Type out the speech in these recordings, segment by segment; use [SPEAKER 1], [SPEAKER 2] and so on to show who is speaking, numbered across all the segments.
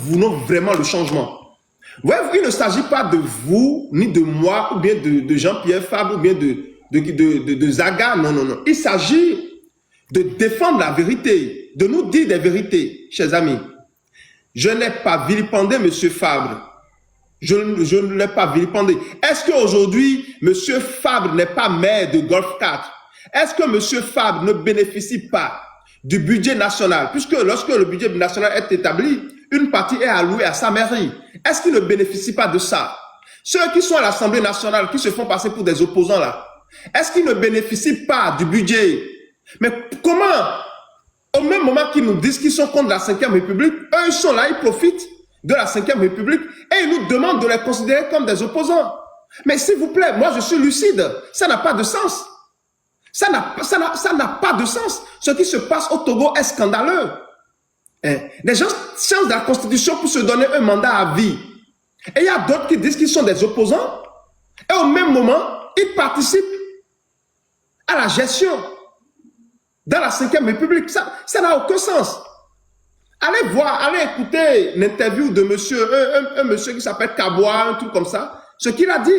[SPEAKER 1] voulons vraiment le changement. Ouais, il ne s'agit pas de vous, ni de moi, ou bien de Jean-Pierre Fabre, ou bien de Zaga. Non, non, non. Il s'agit de défendre la vérité, de nous dire des vérités, chers amis. Je n'ai pas vilipendé M. Fabre. Je ne l'ai pas vilipendé. Est-ce qu'aujourd'hui, M. Fabre n'est pas maire de Golf 4? Est-ce que M. Fabre ne bénéficie pas du budget national? Puisque lorsque le budget national est établi, une partie est allouée à sa mairie. Est-ce qu'il ne bénéficie pas de ça? Ceux qui sont à l'Assemblée nationale, qui se font passer pour des opposants là, est-ce qu'ils ne bénéficient pas du budget? Mais comment, au même moment qu'ils nous disent qu'ils sont contre la 5e République, eux ils sont là, ils profitent de la 5e République et ils nous demandent de les considérer comme des opposants. Mais s'il vous plaît, moi je suis lucide, ça n'a pas de sens. Ça n'a pas de sens. Ce qui se passe au Togo est scandaleux. Les gens changent de la Constitution pour se donner un mandat à vie. Et il y a d'autres qui disent qu'ils sont des opposants. Et au même moment, ils participent à la gestion dans la 5e République. Ça n'a aucun sens. Allez voir, allez écouter l'interview de un monsieur qui s'appelle Kaboa, un truc comme ça. Ce qu'il a dit.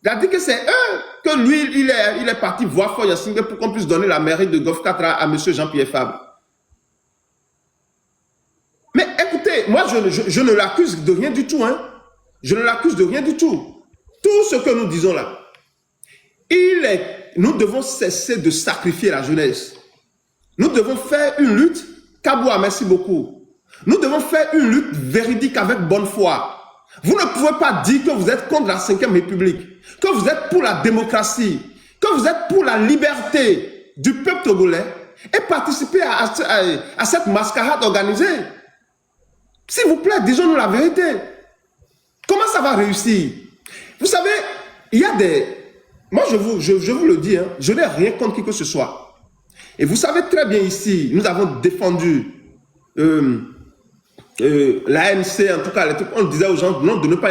[SPEAKER 1] Il a dit que c'est eux, que lui, il est parti voir Foy Yassingbe pour qu'on puisse donner la mairie de Golf 4 à M. Jean-Pierre Fabre. Mais écoutez, moi, je ne l'accuse de rien du tout. Hein. Je ne l'accuse de rien du tout. Tout ce que nous disons là, nous devons cesser de sacrifier la jeunesse. Nous devons faire une lutte. Kaboa, merci beaucoup. Nous devons faire une lutte véridique avec bonne foi. Vous ne pouvez pas dire que vous êtes contre la 5e République, que vous êtes pour la démocratie, que vous êtes pour la liberté du peuple togolais et participer à cette mascarade organisée. S'il vous plaît, disons-nous la vérité. Comment ça va réussir? Vous savez, il y a des... Moi, je vous le dis, hein, je n'ai rien contre qui que ce soit. Et vous savez très bien ici, nous avons défendu l'ANC, en tout cas, on disait aux gens non, de ne pas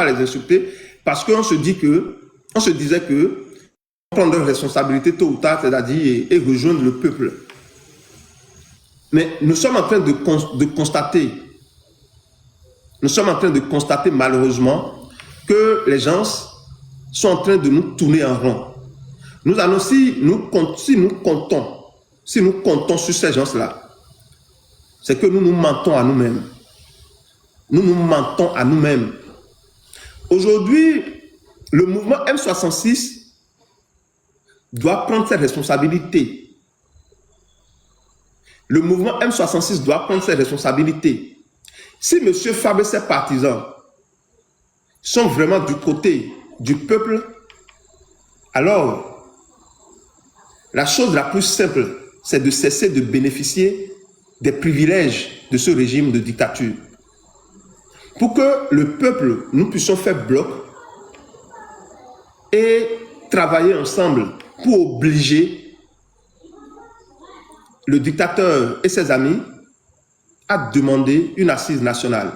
[SPEAKER 1] les insulter, parce qu'on se disait que prendre leurs responsabilités tôt ou tard, c'est-à-dire et rejoindre le peuple. Mais nous sommes en train de constater malheureusement que les gens sont en train de nous tourner en rond. Nous allons, si nous comptons sur ces gens-là, c'est que nous nous mentons à nous-mêmes. Nous nous mentons à nous-mêmes. Aujourd'hui, le mouvement M66 doit prendre ses responsabilités. Le mouvement M66 doit prendre ses responsabilités. Si M. Fabre et ses partisans sont vraiment du côté du peuple, alors la chose la plus simple, c'est de cesser de bénéficier des privilèges de ce régime de dictature. Pour que le peuple, nous puissions faire bloc et travailler ensemble pour obliger le dictateur et ses amis à demander une assise nationale.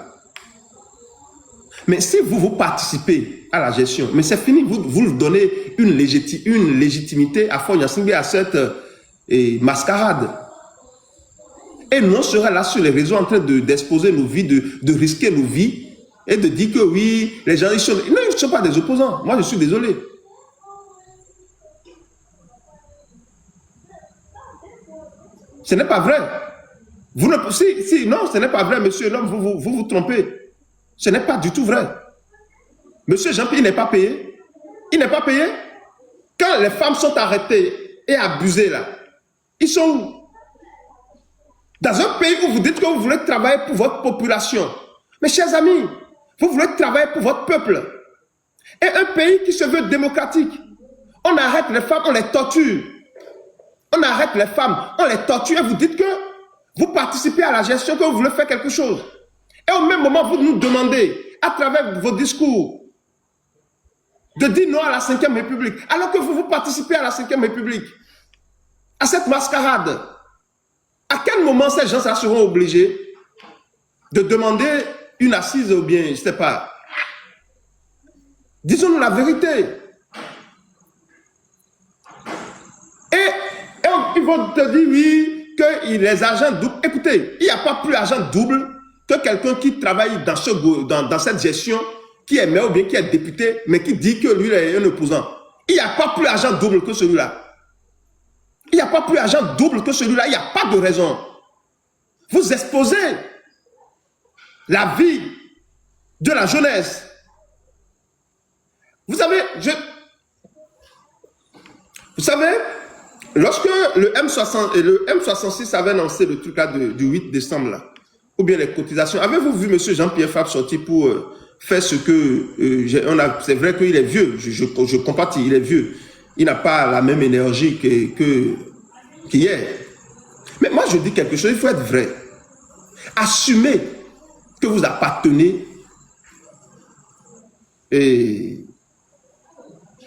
[SPEAKER 1] Mais si vous participez à la gestion, mais c'est fini, vous donnez une légitimité à Foy Yassingbe, à cette mascarade. Et nous, on sera là sur les réseaux en train d'exposer nos vies, de risquer nos vies et de dire que oui, les gens, ils ne sont pas des opposants. Moi, je suis désolé. Ce n'est pas vrai. Non, ce n'est pas vrai, monsieur l'homme, vous trompez. Ce n'est pas du tout vrai. Monsieur Jean-Pierre, il n'est pas payé. Il n'est pas payé. Quand les femmes sont arrêtées et abusées là, ils sont où? Dans un pays où vous dites que vous voulez travailler pour votre population. Mes chers amis, vous voulez travailler pour votre peuple. Et un pays qui se veut démocratique. On arrête les femmes, on les torture. On arrête les femmes, on les torture et vous dites que vous participez à la gestion, que vous voulez faire quelque chose. Et au même moment, vous nous demandez, à travers vos discours, de dire non à la 5e République, alors que vous participez à la 5e République, à cette mascarade. À quel moment ces gens-là seront obligés de demander une assise ou bien, je ne sais pas. Disons-nous la vérité. Et ils vont te dire, oui, que les agents doubles. Écoutez, il n'y a pas plus d'agents doubles que quelqu'un qui travaille dans cette gestion, qui est maire ou bien qui est député, mais qui dit que lui est un opposant. Il n'y a pas plus agent double que celui-là. Il n'y a pas plus agent double que celui-là. Il n'y a pas de raison. Vous exposez la vie de la jeunesse. Vous savez, lorsque le M60 et le M66 avaient lancé le truc là du 8 décembre, là, ou bien les cotisations, avez-vous vu M. Jean-Pierre Fabre sortir pour faire ce que... c'est vrai qu'il est vieux, je compatis, il est vieux. Il n'a pas la même énergie qu'hier. Mais moi, je dis quelque chose, il faut être vrai. Assumez que vous appartenez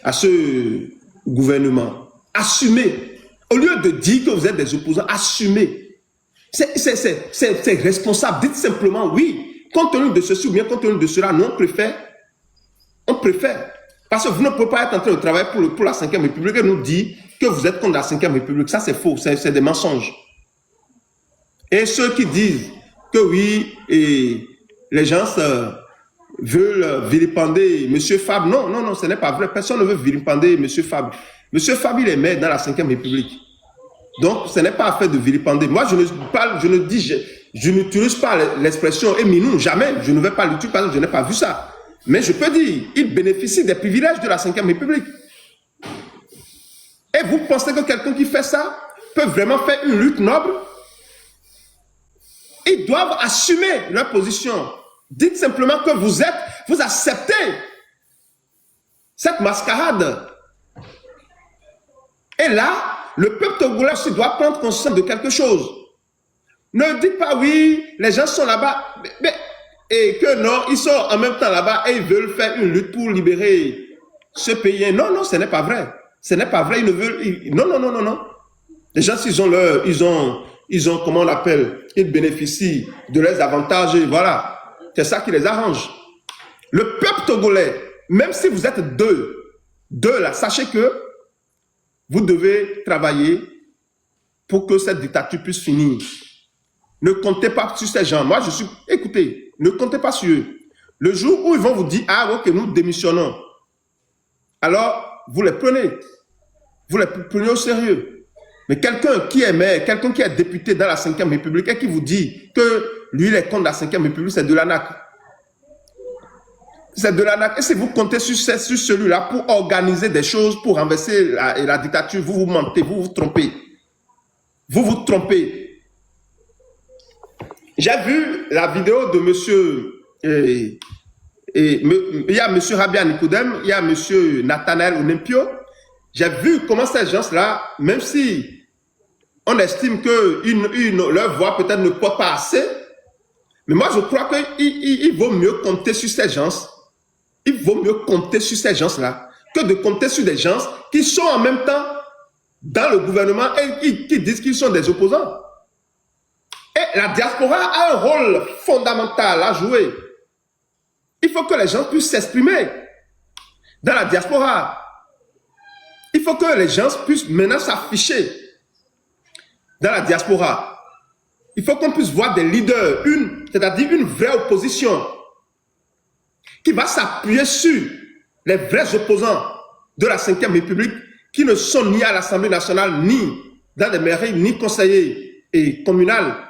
[SPEAKER 1] à ce gouvernement. Assumez. Au lieu de dire que vous êtes des opposants, assumez. C'est responsable. Dites simplement oui. Compte tenu de ceci ou bien compte tenu de cela, nous, on préfère. Parce que vous ne pouvez pas être en train de travailler pour la 5e République et nous dire que vous êtes contre la 5e République. Ça, c'est faux. C'est des mensonges. Et ceux qui disent que oui, les gens veulent vilipender M. Fabre. Non, ce n'est pas vrai. Personne ne veut vilipender M. Fabre. M. Fabre, il est maire dans la 5e République. Donc, ce n'est pas affaire de vilipender. Moi, je n'utilise pas l'expression éminou, jamais. Je ne vais pas l'utiliser parce que je n'ai pas vu ça. Mais je peux dire, il bénéficie des privilèges de la 5e République. Et vous pensez que quelqu'un qui fait ça peut vraiment faire une lutte noble? Ils doivent assumer leur position. Dites simplement que vous acceptez cette mascarade. Et là, le peuple togolais aussi doit prendre conscience de quelque chose. Ne dites pas oui, les gens sont là-bas, et que non, ils sont en même temps là-bas et ils veulent faire une lutte pour libérer ce pays. Non, ce n'est pas vrai. Ce n'est pas vrai, ils ne veulent... Non. Les gens, ils ont, comment on l'appelle, ils bénéficient de leurs avantages, et voilà. C'est ça qui les arrange. Le peuple togolais, même si vous êtes deux là, sachez que vous devez travailler pour que cette dictature puisse finir. Ne comptez pas sur ces gens. Moi, écoutez, ne comptez pas sur eux. Le jour où ils vont vous dire, ah, ok, nous démissionnons, alors vous les prenez. Vous les prenez au sérieux. Mais quelqu'un qui est maire, quelqu'un qui est député dans la 5e République et qui vous dit que lui, il est contre la 5e République, c'est de l'arnaque. C'est de l'arnaque. Et si vous comptez sur celui-là pour organiser des choses, pour renverser la dictature, vous vous mentez, vous vous trompez. Vous vous trompez. J'ai vu la vidéo de monsieur, il y a monsieur Rabia Nikodem, il y a monsieur Nathanaël Olympio. J'ai vu comment ces gens-là, même si on estime que leur voix peut-être ne porte pas assez, mais moi je crois qu'il vaut mieux compter sur ces gens. Il vaut mieux compter sur ces gens-là que de compter sur des gens qui sont en même temps dans le gouvernement et qui disent qu'ils sont des opposants. Et la diaspora a un rôle fondamental à jouer. Il faut que les gens puissent s'exprimer dans la diaspora. Il faut que les gens puissent maintenant s'afficher dans la diaspora. Il faut qu'on puisse voir des leaders, c'est-à-dire une vraie opposition qui va s'appuyer sur les vrais opposants de la 5e République qui ne sont ni à l'Assemblée nationale, ni dans les mairies, ni conseillers et communales.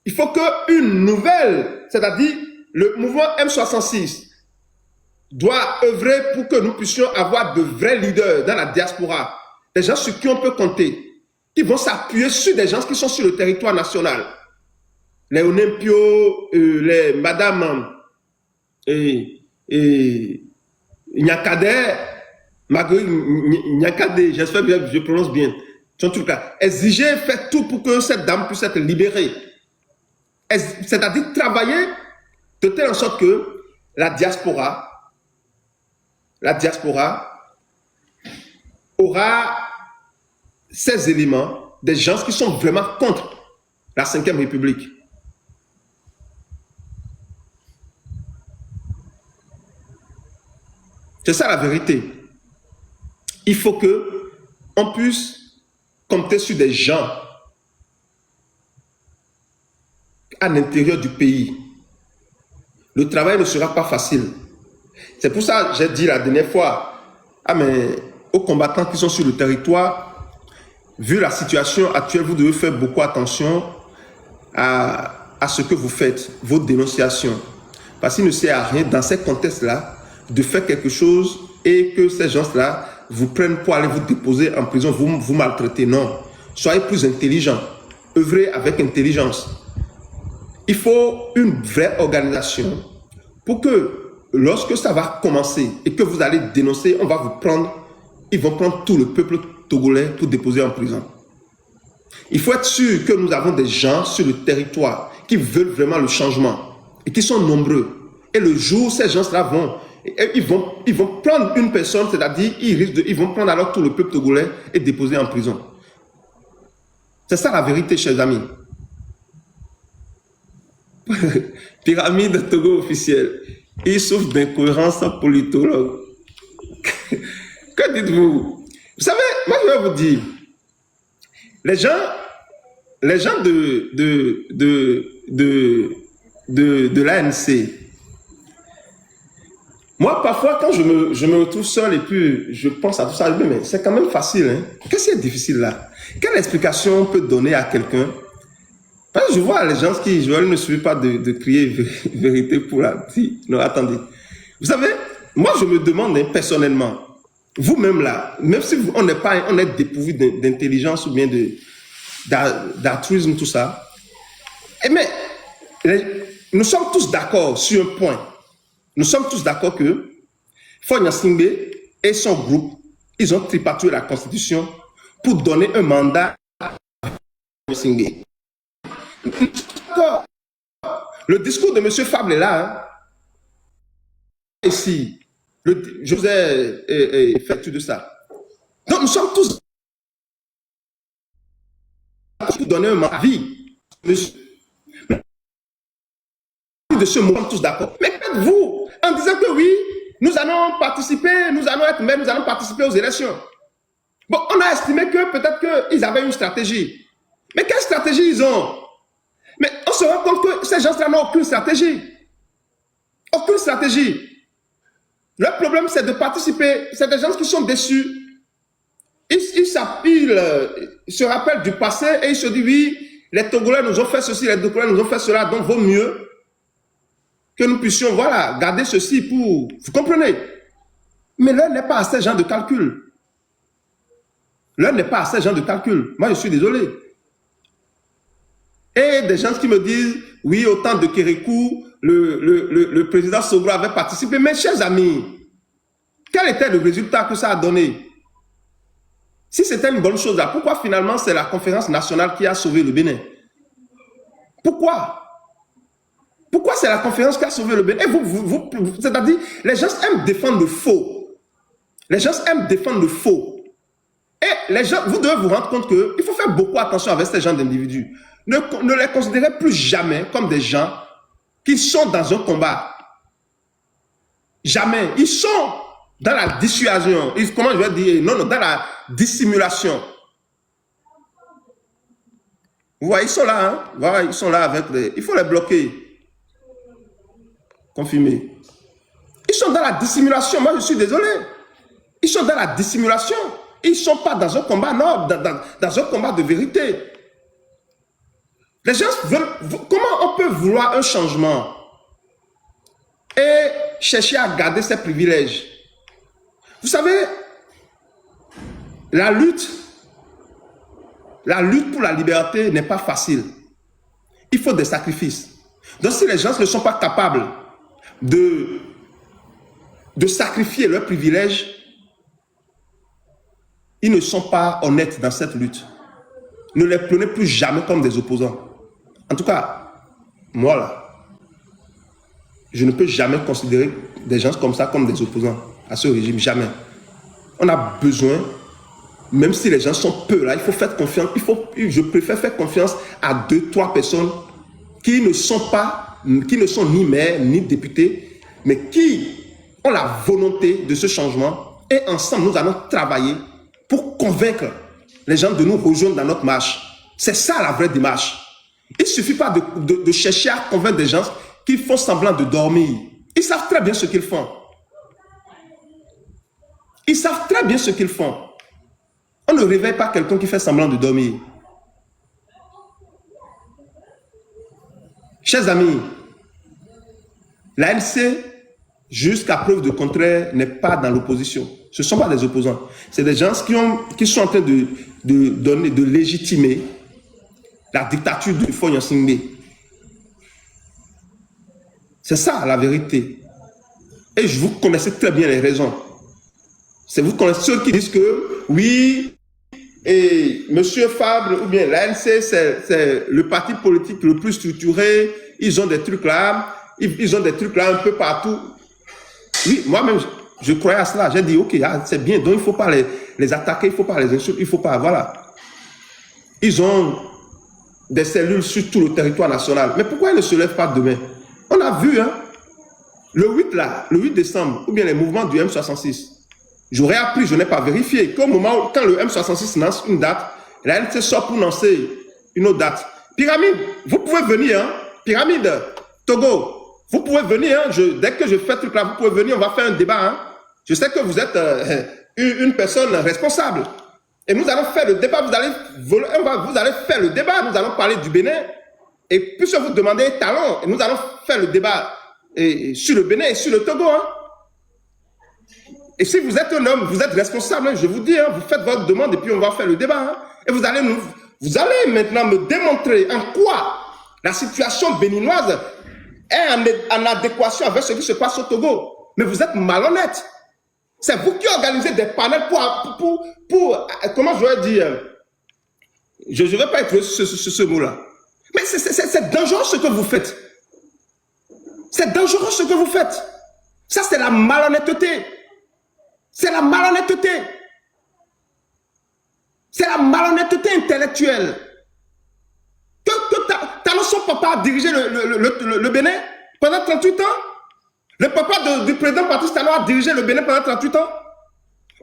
[SPEAKER 1] Il faut qu'une nouvelle, c'est-à-dire le mouvement M66, doit œuvrer pour que nous puissions avoir de vrais leaders dans la diaspora, des gens sur qui on peut compter, qui vont s'appuyer sur des gens qui sont sur le territoire national. Les Olympio, les Madame Nyakade, Nyakade, j'espère que je prononce bien, en tout cas, exiger, faire tout pour que cette dame puisse être libérée. C'est-à-dire travailler de telle sorte que la diaspora aura ces éléments, des gens qui sont vraiment contre la 5e République. C'est ça la vérité. Il faut que on puisse compter sur des gens à l'intérieur du pays le travail ne sera pas facile. C'est pour ça que j'ai dit la dernière fois aux combattants qui sont sur le territoire, vu la situation actuelle, vous devez faire beaucoup attention à ce que vous faites, vos dénonciations. Parce qu'il ne sert à rien dans ces contextes-là de faire quelque chose et que ces gens-là vous prennent pour aller vous déposer en prison, vous maltraiter. Non. Soyez plus intelligents. Œuvrez avec intelligence. Il faut une vraie organisation pour que lorsque ça va commencer et que vous allez dénoncer, on va vous prendre, ils vont prendre tout le peuple togolais pour déposer en prison. Il faut être sûr que nous avons des gens sur le territoire qui veulent vraiment le changement et qui sont nombreux. Et le jour où ces gens-là ils vont prendre une personne, c'est-à-dire ils vont prendre alors tout le peuple togolais et déposer en prison. C'est ça la vérité, chers amis. Pyramide Togo officielle. Il souffre d'incohérence politologue. Que dites-vous? Vous savez, moi je vais vous dire, les gens de l'ANC, moi parfois quand je me retrouve seul et puis je pense à tout ça, mais c'est quand même facile. Hein? Qu'est-ce qui est difficile là? Quelle explication on peut donner à quelqu'un? Parce que je vois les gens qui ne suivent pas de crier vérité pour la dire. Non, attendez. Vous savez, moi je me demande personnellement, vous-même là, même si on est dépourvu d'intelligence ou bien d'altruisme, tout ça, mais nous sommes tous d'accord sur un point. Nous sommes tous d'accord que Faure Gnassingbé et son groupe, ils ont tripatouillé la Constitution pour donner un mandat à Gnassingbé. Le discours de M. Fabre est là. Hein. Ici, je vous ai fait tout de ça. Donc nous sommes tous pour donner un avis. De ce moment, tous d'accord. Mais faites-vous en disant que oui, nous allons participer, nous allons être maires, nous allons participer aux élections. Bon, on a estimé que peut-être qu'ils avaient une stratégie. Mais quelle stratégie ils ont? Mais on se rend compte que ces gens-là n'ont aucune stratégie. Aucune stratégie. Le problème, c'est de participer. C'est des gens qui sont déçus. Ils se rappellent du passé et ils se disent, oui, les Togolais nous ont fait ceci, les Togolais nous ont fait cela, donc vaut mieux que nous puissions, voilà, garder ceci pour... Vous comprenez? Mais l'heure n'est pas à ces gens de calcul. L'heure n'est pas à ces gens de calcul. Moi, je suis désolé. Et des gens qui me disent, oui, au temps de Kérékou, le président Soglo avait participé. Mais chers amis, quel était le résultat que ça a donné? Si c'était une bonne chose là, pourquoi finalement c'est la conférence nationale qui a sauvé le Bénin? Pourquoi? Pourquoi c'est la conférence qui a sauvé le Bénin? C'est-à-dire, les gens aiment défendre le faux. Les gens aiment défendre le faux. Et les gens, vous devez vous rendre compte qu'il faut faire beaucoup attention avec ces gens d'individus. Ne les considérez plus jamais comme des gens qui sont dans un combat. Jamais. Ils sont dans la dissuasion. Comment je vais dire? Non, dans la dissimulation. Vous voyez, ils sont là. Hein? Voilà, ils sont là avec les... Il faut les bloquer. Confirmé. Ils sont dans la dissimulation. Moi, je suis désolé. Ils sont dans la dissimulation. Ils ne sont pas dans un combat, non, dans un combat de vérité. Les gens veulent... Comment on peut vouloir un changement et chercher à garder ses privilèges? Vous savez, la lutte pour la liberté n'est pas facile. Il faut des sacrifices. Donc si les gens ne sont pas capables de sacrifier leurs privilèges, ils ne sont pas honnêtes dans cette lutte. Ne les prenez plus jamais comme des opposants. En tout cas, moi là, je ne peux jamais considérer des gens comme ça comme des opposants à ce régime, jamais. On a besoin, même si les gens sont peu là, il faut faire confiance. Je préfère faire confiance à 2-3 personnes qui ne sont ni maires, ni députés, mais qui ont la volonté de ce changement. Et ensemble, nous allons travailler pour convaincre les gens de nous rejoindre dans notre marche. C'est ça la vraie démarche. Il ne suffit pas de chercher à convaincre des gens qui font semblant de dormir. Ils savent très bien ce qu'ils font. Ils savent très bien ce qu'ils font. On ne réveille pas quelqu'un qui fait semblant de dormir. Chers amis, l'ANC, jusqu'à preuve de contraire, n'est pas dans l'opposition. Ce ne sont pas des opposants. C'est des gens qui sont en train de légitimer la dictature de Faure Gnassingbé. C'est ça la vérité. Et vous connaissez très bien les raisons. C'est vous connaissez ceux qui disent que oui, et M. Fabre ou bien l'ANC, c'est le parti politique le plus structuré. Ils ont des trucs là. Ils ont des trucs là un peu partout. Oui, moi-même, je croyais à cela. J'ai dit, ok, c'est bien. Donc, il ne faut pas les attaquer, il ne faut pas les insulter, il ne faut pas, voilà. Ils ont des cellules sur tout le territoire national. Mais pourquoi ils ne se lèvent pas demain? On a vu, hein, le 8 décembre, ou bien les mouvements du M66. J'aurais appris, je n'ai pas vérifié, qu'au moment où, quand le M66 lance une date, la NC sort pour lancer une autre date. Pyramide, vous pouvez venir, hein, Pyramide, Togo, vous pouvez venir, hein, dès que je fais ce truc là, vous pouvez venir, on va faire un débat. Hein. Je sais que vous êtes une personne responsable. Et nous allons faire le débat, vous allez faire le débat, nous allons parler du Bénin. Et puisque vous demandez talent, nous allons faire le débat sur le Bénin et sur le Togo. Hein. Et si vous êtes un homme, vous êtes responsable, hein, je vous dis, hein, vous faites votre demande et puis on va faire le débat. Hein. Et vous allez maintenant me démontrer en quoi la situation béninoise est en adéquation avec ce qui se passe au Togo. Mais vous êtes malhonnête. C'est vous qui organisez des panels pour comment je vais dire, je ne vais pas être ce mot-là. Mais c'est dangereux ce que vous faites. C'est dangereux ce que vous faites. Ça, c'est la malhonnêteté. C'est la malhonnêteté. C'est la malhonnêteté intellectuelle. Que son papa a dirigé le Bénin pendant 38 ans. Le papa du président Patrice Talon a dirigé le Bénin pendant 38 ans.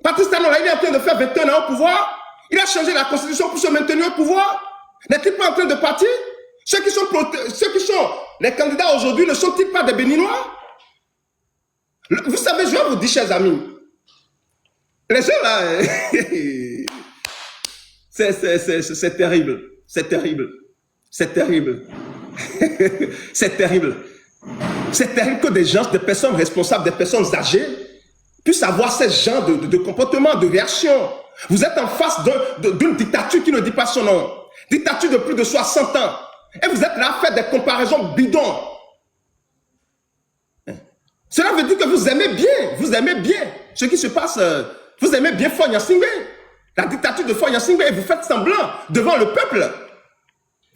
[SPEAKER 1] Patrice Talon, là, il est en train de faire 21 ans au pouvoir. Il a changé la constitution pour se maintenir au pouvoir. N'est-il pas en train de partir? Ceux qui sont les candidats aujourd'hui ne sont-ils pas des Béninois? Vous savez, je vais vous dire, chers amis, les gens là, c'est terrible. C'est terrible. C'est terrible. C'est terrible. C'est terrible que des personnes responsables, des personnes âgées, puissent avoir ce genre de comportement, de réaction. Vous êtes en face d'une dictature qui ne dit pas son nom. Dictature de plus de 60 ans. Et vous êtes là à faire des comparaisons bidons. Cela veut dire que vous aimez bien ce qui se passe. Vous aimez bien Faure Gnassingbé, la dictature de Faure Gnassingbé, et vous faites semblant devant le peuple.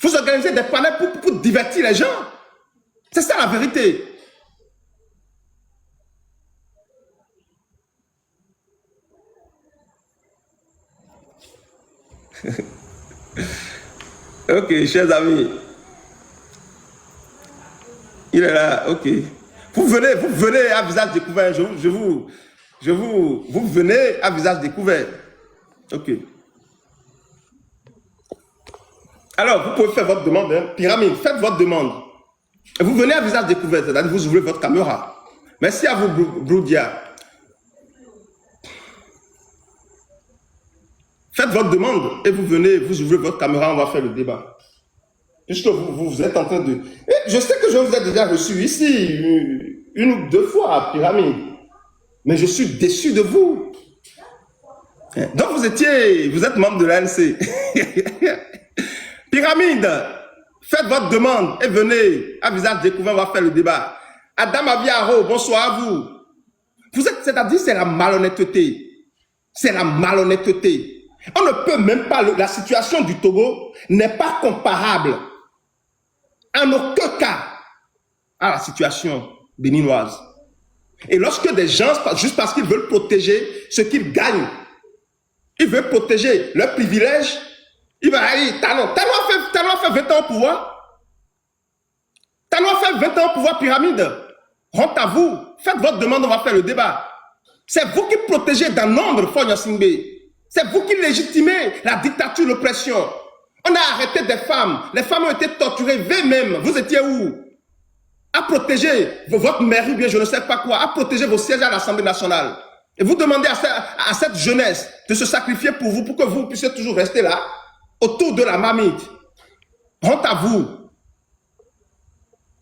[SPEAKER 1] Vous organisez des panels pour divertir les gens. C'est ça la vérité. Ok, chers amis. Il est là, ok. Vous venez à visage découvert. Vous venez à visage découvert. Ok. Alors, vous pouvez faire votre demande. Hein. Pyramide, faites votre demande. Vous venez à visage découvert, c'est-à-dire vous ouvrez votre caméra. Merci à vous, Broudia. Faites votre demande et vous venez, vous ouvrez votre caméra, on va faire le débat. Puisque vous êtes en train de... Et je sais que je vous ai déjà reçu ici une ou deux fois à Pyramide. Mais je suis déçu de vous. Donc vous êtes membre de l'ANC. Pyramide, faites votre demande et venez à visage découvert, on va faire le débat. Adam Aviaro, bonsoir à vous. C'est-à-dire, c'est la malhonnêteté. C'est la malhonnêteté. On ne peut même pas, la situation du Togo n'est pas comparable en aucun cas à la situation béninoise. Et lorsque des gens, juste parce qu'ils veulent protéger ce qu'ils gagnent, ils veulent protéger leurs privilèges, il va aller, Talon a fait 20 ans au pouvoir. Talon a fait 20 ans au pouvoir, Pyramide. Honte à vous, faites votre demande, on va faire le débat. C'est vous qui protégez d'un nombre Faure Gnassingbé. C'est vous qui légitimez la dictature, l'oppression. On a arrêté des femmes. Les femmes ont été torturées, même. Vous étiez où? à protéger votre mairie, bien je ne sais pas quoi, à protéger vos sièges à l'Assemblée nationale. Et vous demandez à cette jeunesse de se sacrifier pour vous, pour que vous puissiez toujours rester là, autour de la marmite. Honte à vous.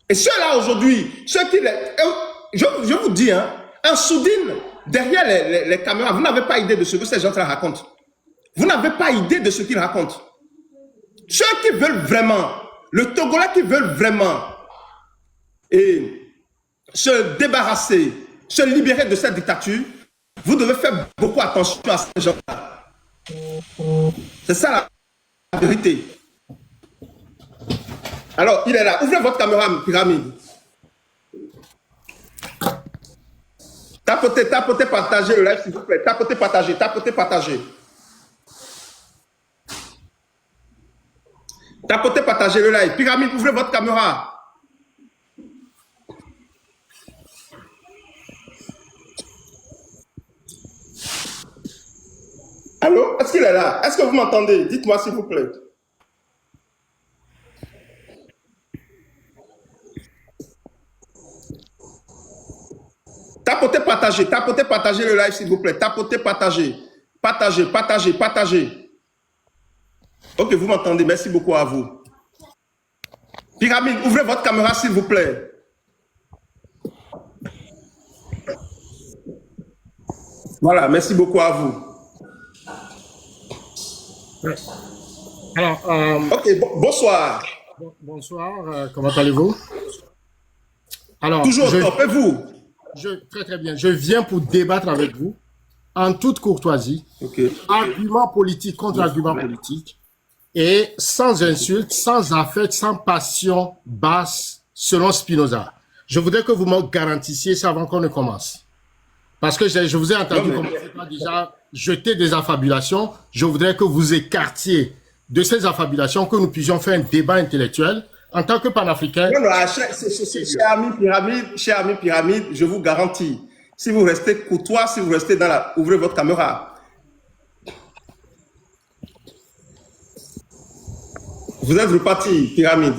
[SPEAKER 1] Et ceux-là aujourd'hui, ceux qui... Je vous dis, hein, en soudine, derrière les caméras, vous n'avez pas idée de ce que ces gens-là racontent. Vous n'avez pas idée de ce qu'ils racontent. Ceux qui veulent vraiment, le Togolais qui veulent vraiment se débarrasser, se libérer de cette dictature, vous devez faire beaucoup attention à ces gens-là. C'est ça la vérité. Alors, il est là. Ouvrez votre caméra, Pyramide. Tapotez, partagez le live, s'il vous plaît. Tapotez, partagez. Tapotez, partagez le live. Pyramide, ouvrez votre caméra. Allô? Est-ce qu'il est là? Est-ce que vous m'entendez? Dites-moi, s'il vous plaît. Tapotez, partagez le live, s'il vous plaît. Tapotez, partagez. Partagez. Ok, vous m'entendez. Merci beaucoup à vous. Pyramide, ouvrez votre caméra, s'il vous plaît. Voilà, merci beaucoup à vous.
[SPEAKER 2] Alors,
[SPEAKER 1] ok, bonsoir.
[SPEAKER 2] Bonsoir, comment allez-vous? Alors,
[SPEAKER 1] toujours top, et vous?
[SPEAKER 2] Très très bien. Je viens pour débattre avec vous en toute courtoisie, argument politique contre argument politique, et sans insulte, sans affect, sans passion basse, selon Spinoza. Je voudrais que vous me garantissiez ça avant qu'on ne commence. Parce que je vous ai entendu commencer par déjà jeter des affabulations. Je voudrais que vous écartiez de ces affabulations, que nous puissions faire un débat intellectuel en tant que panafricain.
[SPEAKER 1] Non, cher ami Pyramide, je vous garantis, si vous restez courtois, si vous restez ouvrez votre caméra. Vous êtes reparti, Pyramide.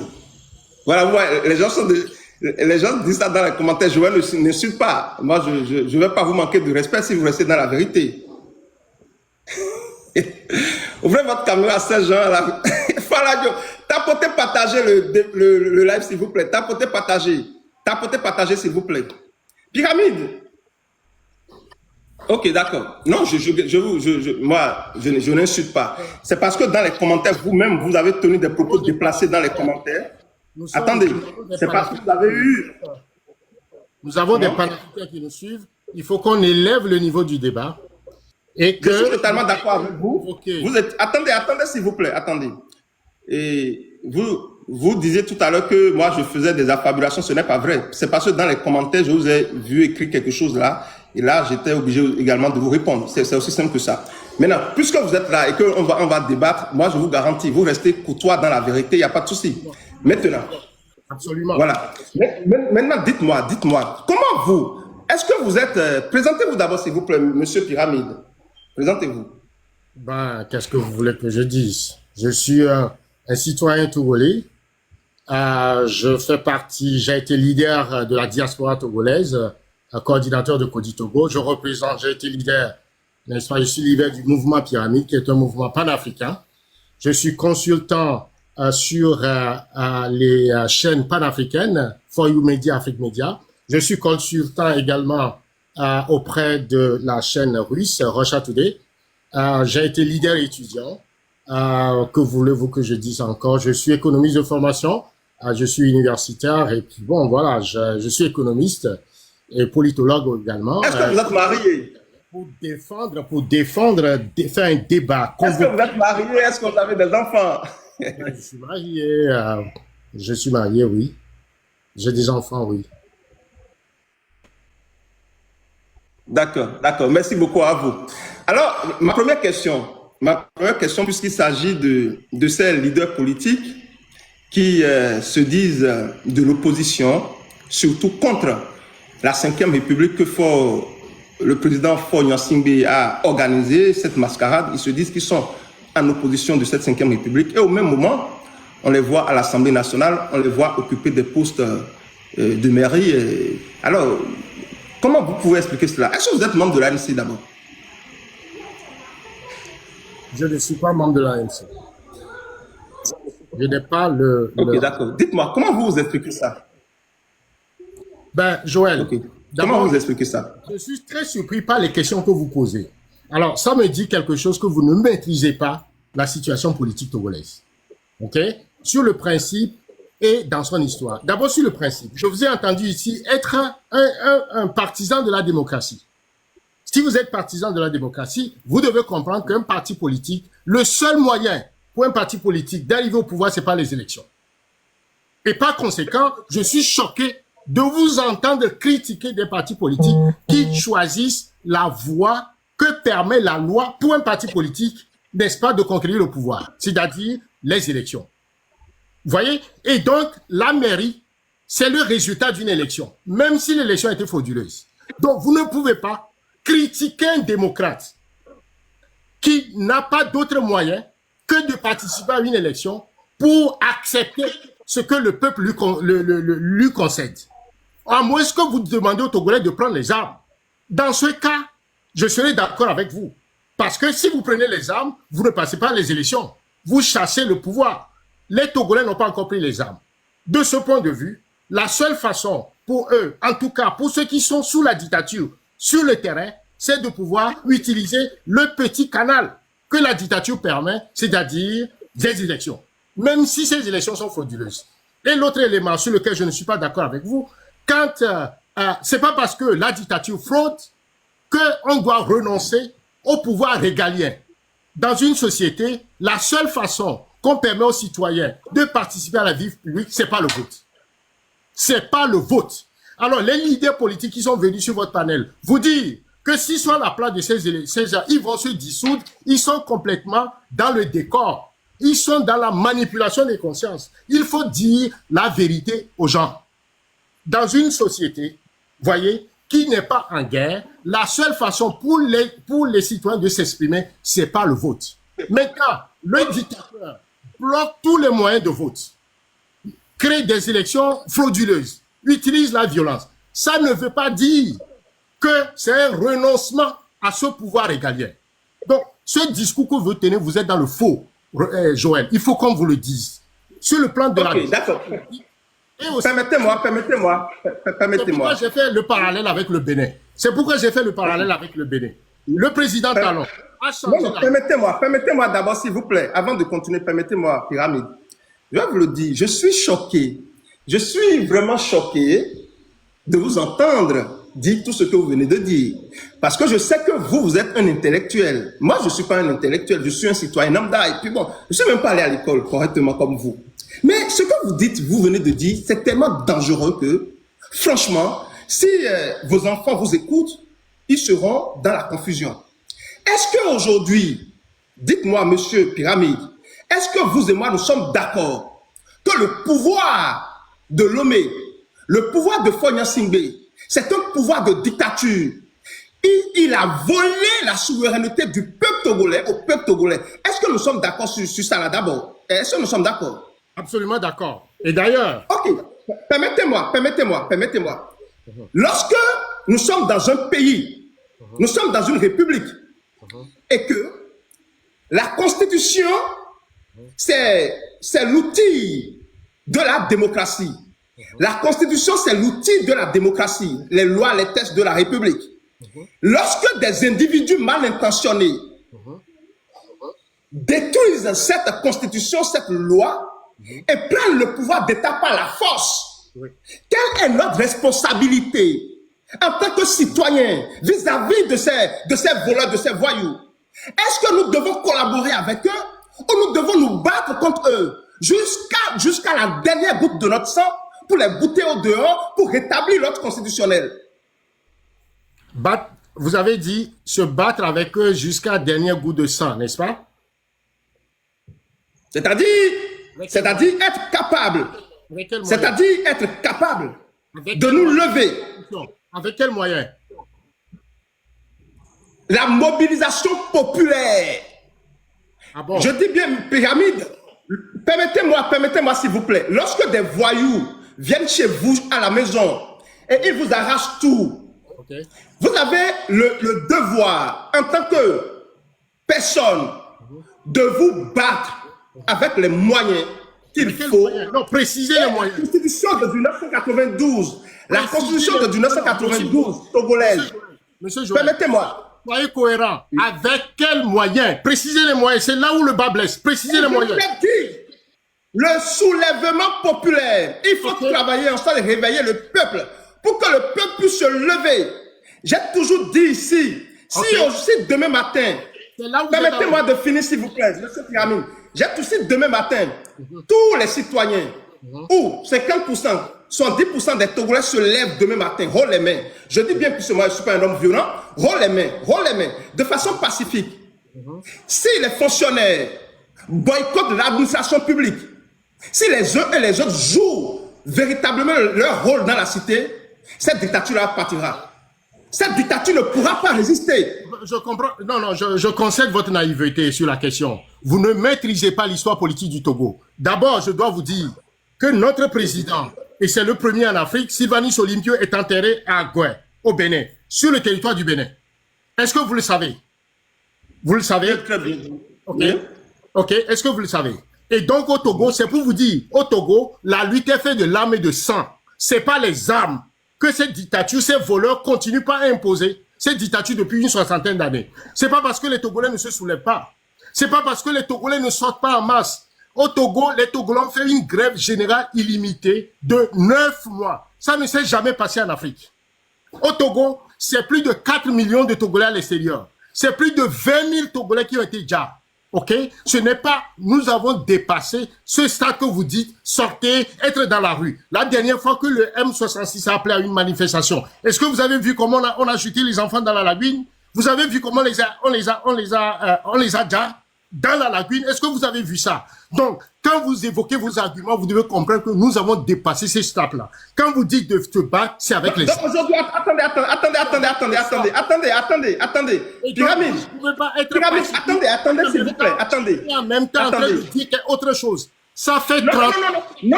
[SPEAKER 1] Voilà, les gens disent ça dans les commentaires. Je ne suis pas. Moi, je ne vais pas vous manquer de respect si vous restez dans la vérité. Ouvrez votre caméra, ces gens-là. Tapotez, partagez le live, s'il vous plaît. Tapotez, partagez, s'il vous plaît. Pyramide. Ok, d'accord. Non, moi, je n'insulte pas. C'est parce que dans les commentaires, vous-même, vous avez tenu des propos déplacés dans les commentaires. Attendez, c'est parce que vous avez eu...
[SPEAKER 2] Nous avons des panafricains qui nous suivent. Il faut qu'on élève le niveau du débat. Et que...
[SPEAKER 1] Je suis totalement d'accord avec vous. Attendez, s'il vous plaît, attendez. Et vous disiez tout à l'heure que moi, je faisais des affabulations. Ce n'est pas vrai. C'est parce que dans les commentaires, je vous ai vu écrire quelque chose là. Et là, j'étais obligé également de vous répondre. C'est aussi simple que ça. Maintenant, puisque vous êtes là et qu'on va débattre, moi, je vous garantis, vous restez courtois dans la vérité, il n'y a pas de souci. Maintenant,
[SPEAKER 2] absolument.
[SPEAKER 1] Voilà. Maintenant, dites-moi, comment vous, est-ce que vous êtes, présentez-vous d'abord, s'il vous plaît, monsieur Pyramide. Présentez-vous.
[SPEAKER 2] Qu'est-ce que vous voulez que je dise? Je suis un citoyen togolais. Je fais partie, j'ai été leader de la diaspora togolaise, coordinateur de Codi Togo. J'ai été leader, n'est-ce pas? Je suis leader du mouvement Pyramide, qui est un mouvement panafricain. Je suis consultant sur les chaînes panafricaines, For You Media, Afrique Media. Je suis consultant également auprès de la chaîne russe, Russia Today. J'ai été leader étudiant. Que voulez-vous que je dise encore? Je suis économiste de formation, je suis universitaire et puis bon, voilà, je suis économiste et politologue également.
[SPEAKER 1] Est-ce que vous êtes marié?
[SPEAKER 2] Faire un débat.
[SPEAKER 1] Est-ce que vous êtes marié? Est-ce que vous avez des enfants?
[SPEAKER 2] Je suis marié, oui. J'ai des enfants, oui.
[SPEAKER 1] D'accord. Merci beaucoup à vous. Alors, ma première question, puisqu'il s'agit de ces leaders politiques qui se disent de l'opposition, surtout contre la 5e République que le président Faure Gnassingbé a organisé, cette mascarade. Ils se disent qu'ils sont en opposition de cette 5e République. Et au même moment, on les voit à l'Assemblée nationale, on les voit occuper des postes de mairie. Alors, comment vous pouvez expliquer cela? Est-ce que vous êtes membre de l'ANC d'abord?
[SPEAKER 2] Je ne suis pas membre de l'ANC. Je n'ai pas le...
[SPEAKER 1] Ok, d'accord. Dites-moi, comment vous expliquez ça?
[SPEAKER 2] Ben, Joël,
[SPEAKER 1] Okay. Comment vous expliquez ça?
[SPEAKER 2] Je suis très surpris par les questions que vous posez. Alors, ça me dit quelque chose que vous ne maîtrisez pas la situation politique togolaise. OK? Sur le principe et dans son histoire. D'abord, sur le principe. Je vous ai entendu ici être un partisan de la démocratie. Si vous êtes partisan de la démocratie, vous devez comprendre qu'un parti politique, le seul moyen pour un parti politique d'arriver au pouvoir, c'est pas les élections. Et par conséquent, je suis choqué de vous entendre critiquer des partis politiques qui choisissent la voie que permet la loi pour un parti politique, n'est-ce pas, de conquérir le pouvoir, c'est-à-dire les élections. Vous voyez? Et donc, la mairie, c'est le résultat d'une élection, même si l'élection était frauduleuse. Donc, vous ne pouvez pas critiquer un démocrate qui n'a pas d'autre moyen que de participer à une élection pour accepter ce que le peuple lui concède. À moins que vous demandez aux Togolais de prendre les armes. Dans ce cas, je serai d'accord avec vous. Parce que si vous prenez les armes, vous ne passez pas les élections. Vous chassez le pouvoir. Les Togolais n'ont pas encore pris les armes. De ce point de vue, la seule façon pour eux, en tout cas pour ceux qui sont sous la dictature, sur le terrain, c'est de pouvoir utiliser le petit canal que la dictature permet, c'est-à-dire des élections. Même si ces élections sont frauduleuses. Et l'autre élément sur lequel je ne suis pas d'accord avec vous, quand c'est pas parce que la dictature fraude qu'on doit renoncer au pouvoir régalien. Dans une société, la seule façon qu'on permet aux citoyens de participer à la vie publique, c'est pas le vote. C'est pas le vote. Alors, les leaders politiques qui sont venus sur votre panel, vous dire que s'ils sont à la place de ces gens, ils vont se dissoudre, ils sont complètement dans le décor. Ils sont dans la manipulation des consciences. Il faut dire la vérité aux gens. Dans une société, voyez, qui n'est pas en guerre, la seule façon pour les citoyens de s'exprimer, c'est pas le vote. Maintenant, le dictateur bloque tous les moyens de vote, crée des élections frauduleuses, utilise la violence. Ça ne veut pas dire que c'est un renoncement à ce pouvoir régalien. Donc, ce discours que vous tenez, vous êtes dans le faux, Joël. Il faut qu'on vous le dise. Sur le plan de la...
[SPEAKER 1] D'accord. Permettez-moi.
[SPEAKER 2] C'est pourquoi j'ai fait le parallèle avec le Bénin. Le président Talon a changé
[SPEAKER 1] permettez-moi d'abord, s'il vous plaît, avant de continuer, permettez-moi, Pyramide. Je vais vous le dire, je suis choqué. Je suis vraiment choqué de vous entendre dire tout ce que vous venez de dire. Parce que je sais que vous êtes un intellectuel. Moi, je ne suis pas un intellectuel, je suis un citoyen lambda. Et puis bon, je ne suis même pas allé à l'école correctement comme vous. Mais ce que vous dites, vous venez de dire, c'est tellement dangereux que, franchement, si vos enfants vous écoutent, ils seront dans la confusion. Est-ce qu'aujourd'hui, dites-moi, monsieur Pyramide, est-ce que vous et moi, nous sommes d'accord que le pouvoir de Lomé, le pouvoir de Fogna Singbe, c'est un pouvoir de dictature. Il a volé la souveraineté du peuple togolais au peuple togolais. Est-ce que nous sommes d'accord sur ça là d'abord? Est-ce que nous sommes d'accord?
[SPEAKER 2] Absolument d'accord. Et d'ailleurs...
[SPEAKER 1] Ok, permettez-moi. Lorsque nous sommes dans un pays, nous sommes dans une république, et que la Constitution, c'est l'outil de la démocratie. La Constitution, c'est l'outil de la démocratie, les lois, les textes de la République. Lorsque des individus mal intentionnés détruisent cette Constitution, cette loi, et prennent le pouvoir d'État par la force, quelle est notre responsabilité en tant que citoyens vis-à-vis de ces voleurs, de ces voyous? Est-ce que nous devons collaborer avec eux ou nous devons nous battre contre eux jusqu'à la dernière goutte de notre sang pour les bouter au dehors, pour rétablir l'ordre constitutionnel?
[SPEAKER 2] Vous avez dit se battre avec eux jusqu'à la dernière goutte de sang, n'est-ce pas?
[SPEAKER 1] C'est-à-dire être capable. C'est-à-dire être capable de nous lever.
[SPEAKER 2] Avec quel moyen?
[SPEAKER 1] La mobilisation populaire.
[SPEAKER 2] Ah bon?
[SPEAKER 1] Je dis bien, Pyramide, permettez-moi s'il vous plaît. Lorsque des voyous viennent chez vous à la maison et ils vous arrachent tout.
[SPEAKER 2] Okay.
[SPEAKER 1] Vous avez le devoir, en tant que personne, de vous battre avec les moyens qu'il faut.
[SPEAKER 2] Non, précisez les moyens.
[SPEAKER 1] La Constitution de 1992, la Constitution de 1992 togolaise.
[SPEAKER 2] Monsieur Joël,
[SPEAKER 1] permettez-moi.
[SPEAKER 2] soyez cohérent. Avec quels moyens? Précisez les moyens. C'est là où le bas blesse. Précisez les moyens.
[SPEAKER 1] Le soulèvement populaire. Il faut travailler ensemble et réveiller le peuple pour que le peuple puisse se lever. J'ai toujours dit ici, si demain matin, permettez-moi de finir s'il vous plaît, monsieur Pyramide. J'ai tout dit demain matin, tous les citoyens, ou 50%, 70% des Togolais se lèvent demain matin, haut les mains. Je dis bien que moi, je ne suis pas un homme violent, haut les mains, de façon pacifique. Si les fonctionnaires boycottent l'administration publique, si les uns et les autres jouent véritablement leur rôle dans la cité, cette dictature-là partira. Cette dictature ne pourra pas résister.
[SPEAKER 2] Je comprends. Non, non, je concède votre naïveté sur la question. Vous ne maîtrisez pas l'histoire politique du Togo. D'abord, je dois vous dire que notre président, et c'est le premier en Afrique, Sylvanus Olympio, est enterré à Goué, au Bénin, sur le territoire du Bénin. Est-ce que vous le savez? Vous le savez?
[SPEAKER 1] Très bien.
[SPEAKER 2] Ok. Ok. Est-ce que vous le savez? Et donc, au Togo, c'est pour vous dire, au Togo, la lutte est faite de l'âme et de sang. C'est pas les armes que cette dictature, ces voleurs continuent pas à imposer. Cette dictature depuis une soixantaine d'années. C'est pas parce que les Togolais ne se soulèvent pas. C'est pas parce que les Togolais ne sortent pas en masse. Au Togo, les Togolais ont fait une grève générale illimitée de 9 mois. Ça ne s'est jamais passé en Afrique. Au Togo, c'est plus de 4 millions de Togolais à l'extérieur. C'est plus de 20 000 Togolais qui ont été déjà. Ok? Ce n'est pas, nous avons dépassé ce stade que vous dites, sortez, être dans la rue. La dernière fois que le M66 a appelé à une manifestation, est-ce que vous avez vu comment on a jeté les enfants dans la lagune? Vous avez vu comment on les a déjà dans la lagune? Est-ce que vous avez vu ça? Donc, quand vous évoquez vos arguments, vous devez comprendre que nous avons dépassé ces stades-là. Quand vous dites de te battre, c'est avec les...
[SPEAKER 1] Donc aujourd'hui, attendez. Pyramide. Pyramide, attendez, s'il vous plaît, attendez.
[SPEAKER 2] Et en même temps, en train de dire autre chose. Ça fait 30...
[SPEAKER 1] Non.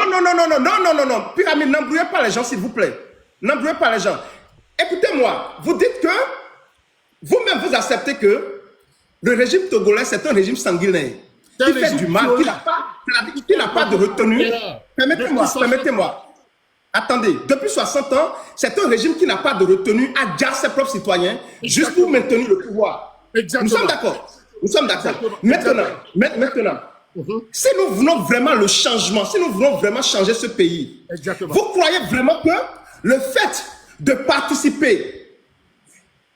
[SPEAKER 1] Pyramide, n'embrouillez pas les gens, s'il vous plaît. N'embrouillez pas les gens. Écoutez-moi, vous dites que vous-même, vous acceptez que le régime togolais, c'est un régime sanguinaire. Qui fait du mal, qui n'a pas de retenue. Permettez-moi. Attendez, depuis 60 ans, c'est un régime qui n'a pas de retenue à dire ses propres citoyens, juste pour maintenir le pouvoir.
[SPEAKER 2] Exactement.
[SPEAKER 1] Nous sommes d'accord. Maintenant, si nous voulons vraiment le changement, si nous voulons vraiment changer ce pays, vous croyez vraiment que le fait de participer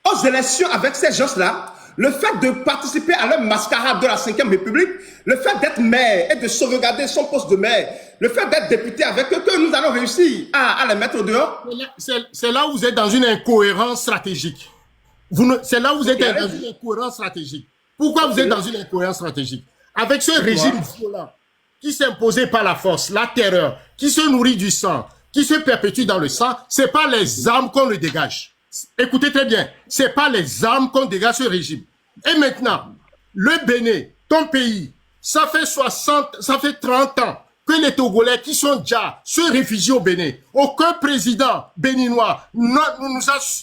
[SPEAKER 1] aux élections avec ces gens-là, le fait de participer à leur mascarade de la 5e République, le fait d'être maire et de sauvegarder son poste de maire, le fait d'être député avec eux, que nous allons réussir à les mettre dehors.
[SPEAKER 2] C'est là où vous êtes dans une incohérence stratégique. C'est là où vous êtes dans une incohérence stratégique. Pourquoi vous êtes dans une incohérence stratégique? Avec ce régime violent qui s'est imposé par la force, la terreur, qui se nourrit du sang, qui se perpétue dans le sang, c'est pas les armes qu'on le dégage. Écoutez très bien, c'est pas les armes qu'on dégage ce régime. Et maintenant, le Bénin, ton pays, ça fait 30 ans que les Togolais qui sont déjà se réfugient au Bénin. Aucun président béninois ne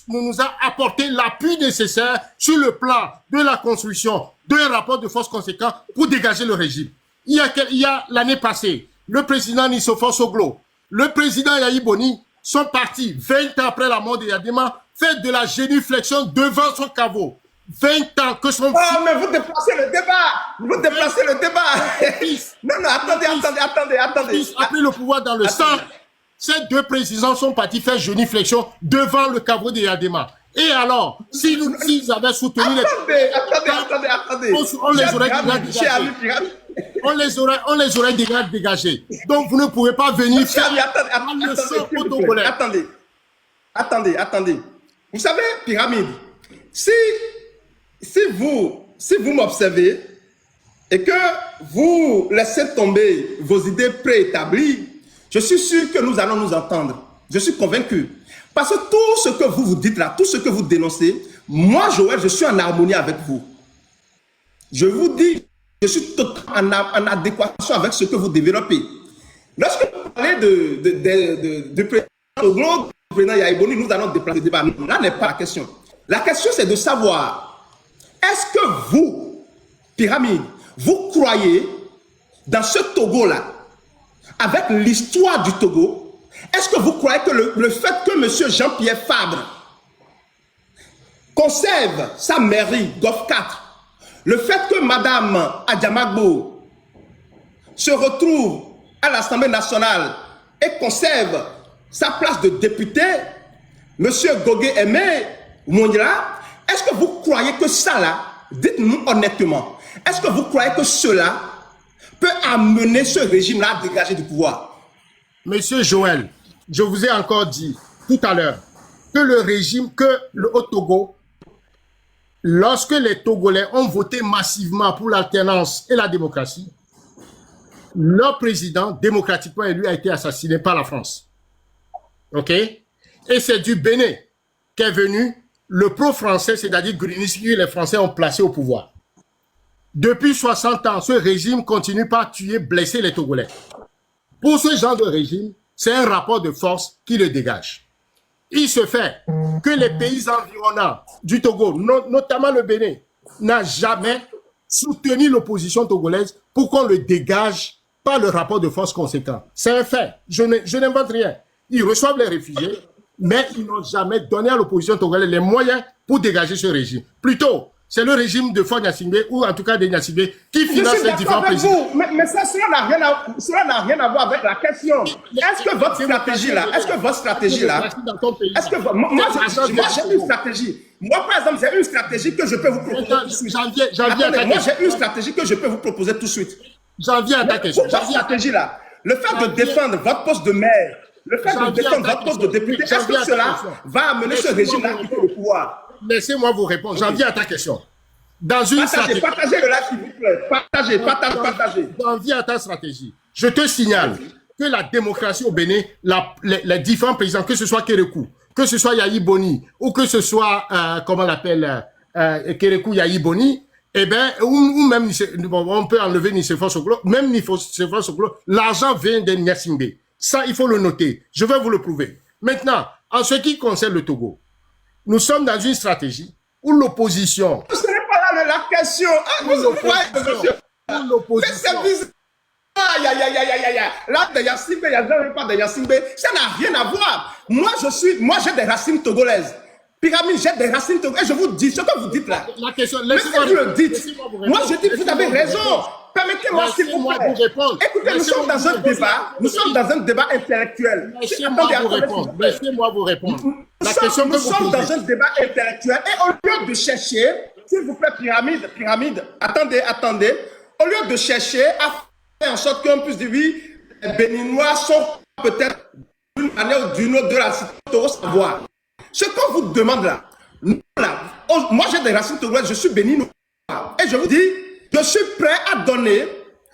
[SPEAKER 2] nous a apporté l'appui nécessaire sur le plan de la construction d'un rapport de force conséquent pour dégager le régime. Il y a l'année passée, le président Nissofor Soglo, le président Yahi Boni sont partis 20 ans après la mort de Yadema, faire de la génuflexion devant son caveau. 20 ans que son fils...
[SPEAKER 1] Oh, mais vous déplacez le débat. Non, attendez.
[SPEAKER 2] Fils a pris le pouvoir dans le sang. Ces deux présidents sont partis faire génuflexion devant le caveau de Yadema. Et alors, s'ils avaient soutenu
[SPEAKER 1] Attendez.
[SPEAKER 2] On les aurait déjà dégagés. On les aurait déjà dégagés. Donc, vous ne pouvez pas venir faire une leçon aux Togolais.
[SPEAKER 1] Attendez. Vous savez, Pyramide, si vous m'observez et que vous laissez tomber vos idées préétablies, je suis sûr que nous allons nous entendre. Je suis convaincu. Parce que tout ce que vous dites là, tout ce que vous dénoncez, moi, Joël, je suis en harmonie avec vous. Je vous dis, je suis totalement en adéquation avec ce que vous développez. Lorsque vous parlez du président Togo, du président Yaïboni, nous allons déplacer le débat. Là n'est pas la question. La question, c'est de savoir, est-ce que vous, Pyramide, vous croyez dans ce Togo-là, avec l'histoire du Togo, est-ce que vous croyez que le fait que M. Jean-Pierre Fabre conserve sa mairie Golf 4, le fait que Mme Adjamagbo se retrouve à l'Assemblée nationale et conserve sa place de député, M. Gogué Aimé Mounira, est-ce que vous croyez que ça là, dites-nous honnêtement, est-ce que vous croyez que cela peut amener ce régime-là à dégager du pouvoir?
[SPEAKER 2] Monsieur Joël, je vous ai encore dit tout à l'heure que le régime, que le Haut-Togo, lorsque les Togolais ont voté massivement pour l'alternance et la démocratie, leur président démocratiquement élu a été assassiné par la France. OK? Et c'est du Bénin qu'est venu le pro-français, c'est-à-dire Greenwich, que les Français ont placé au pouvoir. Depuis 60 ans, ce régime continue par tuer, blesser les Togolais. Pour ce genre de régime, c'est un rapport de force qui le dégage. Il se fait que les pays environnants du Togo, notamment le Bénin, n'a jamais soutenu l'opposition togolaise pour qu'on le dégage par le rapport de force conséquent. C'est un fait. Je n'invente rien. Ils reçoivent les réfugiés, mais ils n'ont jamais donné à l'opposition togolaise les moyens pour dégager ce régime. Plutôt, c'est le régime de Faure Gnassingbé, ou en tout cas de Gnassingbé, qui finance les différents présidents.
[SPEAKER 1] Mais ça, cela n'a rien à voir avec la question. Est-ce que votre stratégie là, est-ce que moi j'ai une stratégie. Moi, par exemple, j'ai une stratégie que je peux vous proposer tout de suite. Moi, j'ai une stratégie que je peux vous proposer tout de suite.
[SPEAKER 2] J'en viens à ta question.
[SPEAKER 1] Votre stratégie là, le fait de défendre votre poste de maire, le fait de défendre votre poste de député, est-ce que cela va amener ce régime-là à quitter le pouvoir?
[SPEAKER 2] Laissez-moi vous répondre. J'en viens à ta question. Dans une stratégie.
[SPEAKER 1] Partagez le live, s'il vous plaît. Partagez.
[SPEAKER 2] J'en viens à ta stratégie. Je te signale que la démocratie au Bénin, les différents présidents, que ce soit Kérékou, que ce soit Yahi Boni, ou que ce soit, comment on l'appelle, Kérékou Yahi Boni, eh bien, ou même, on peut enlever Nicéphore Sokolo, même Nicéphore Sokolo, l'argent vient de Gnassingbé. Ça, il faut le noter. Je vais vous le prouver. Maintenant, en ce qui concerne le Togo, nous sommes dans une stratégie où l'opposition...
[SPEAKER 1] Ce n'est pas là la question.
[SPEAKER 2] L'opposition...
[SPEAKER 1] Aïe. Là, de Gnassingbé, il n'y a jamais pas de Gnassingbé. Ça n'a rien à voir. Moi, j'ai des racines togolaises. Pyramide, j'ai des racines togolaises. Et je vous dis ce que vous dites là.
[SPEAKER 2] La question,
[SPEAKER 1] mais si vous le dites, moi je dis que vous avez raison. Permettez-moi s'il vous plaît. Écoutez, nous sommes dans un débat. Nous sommes dans un débat intellectuel.
[SPEAKER 2] Laissez-moi vous répondre.
[SPEAKER 1] Nous sommes dans un débat intellectuel. Et au lieu de chercher, s'il vous plaît, Pyramide, attendez. Au lieu de chercher à faire en sorte qu'on puisse dire oui, les Béninois sont peut-être d'une manière ou d'une autre de la situation savoir. Ce qu'on vous demande là, moi j'ai des racines togolaises, je suis béninois. Et je vous dis, je suis prêt à donner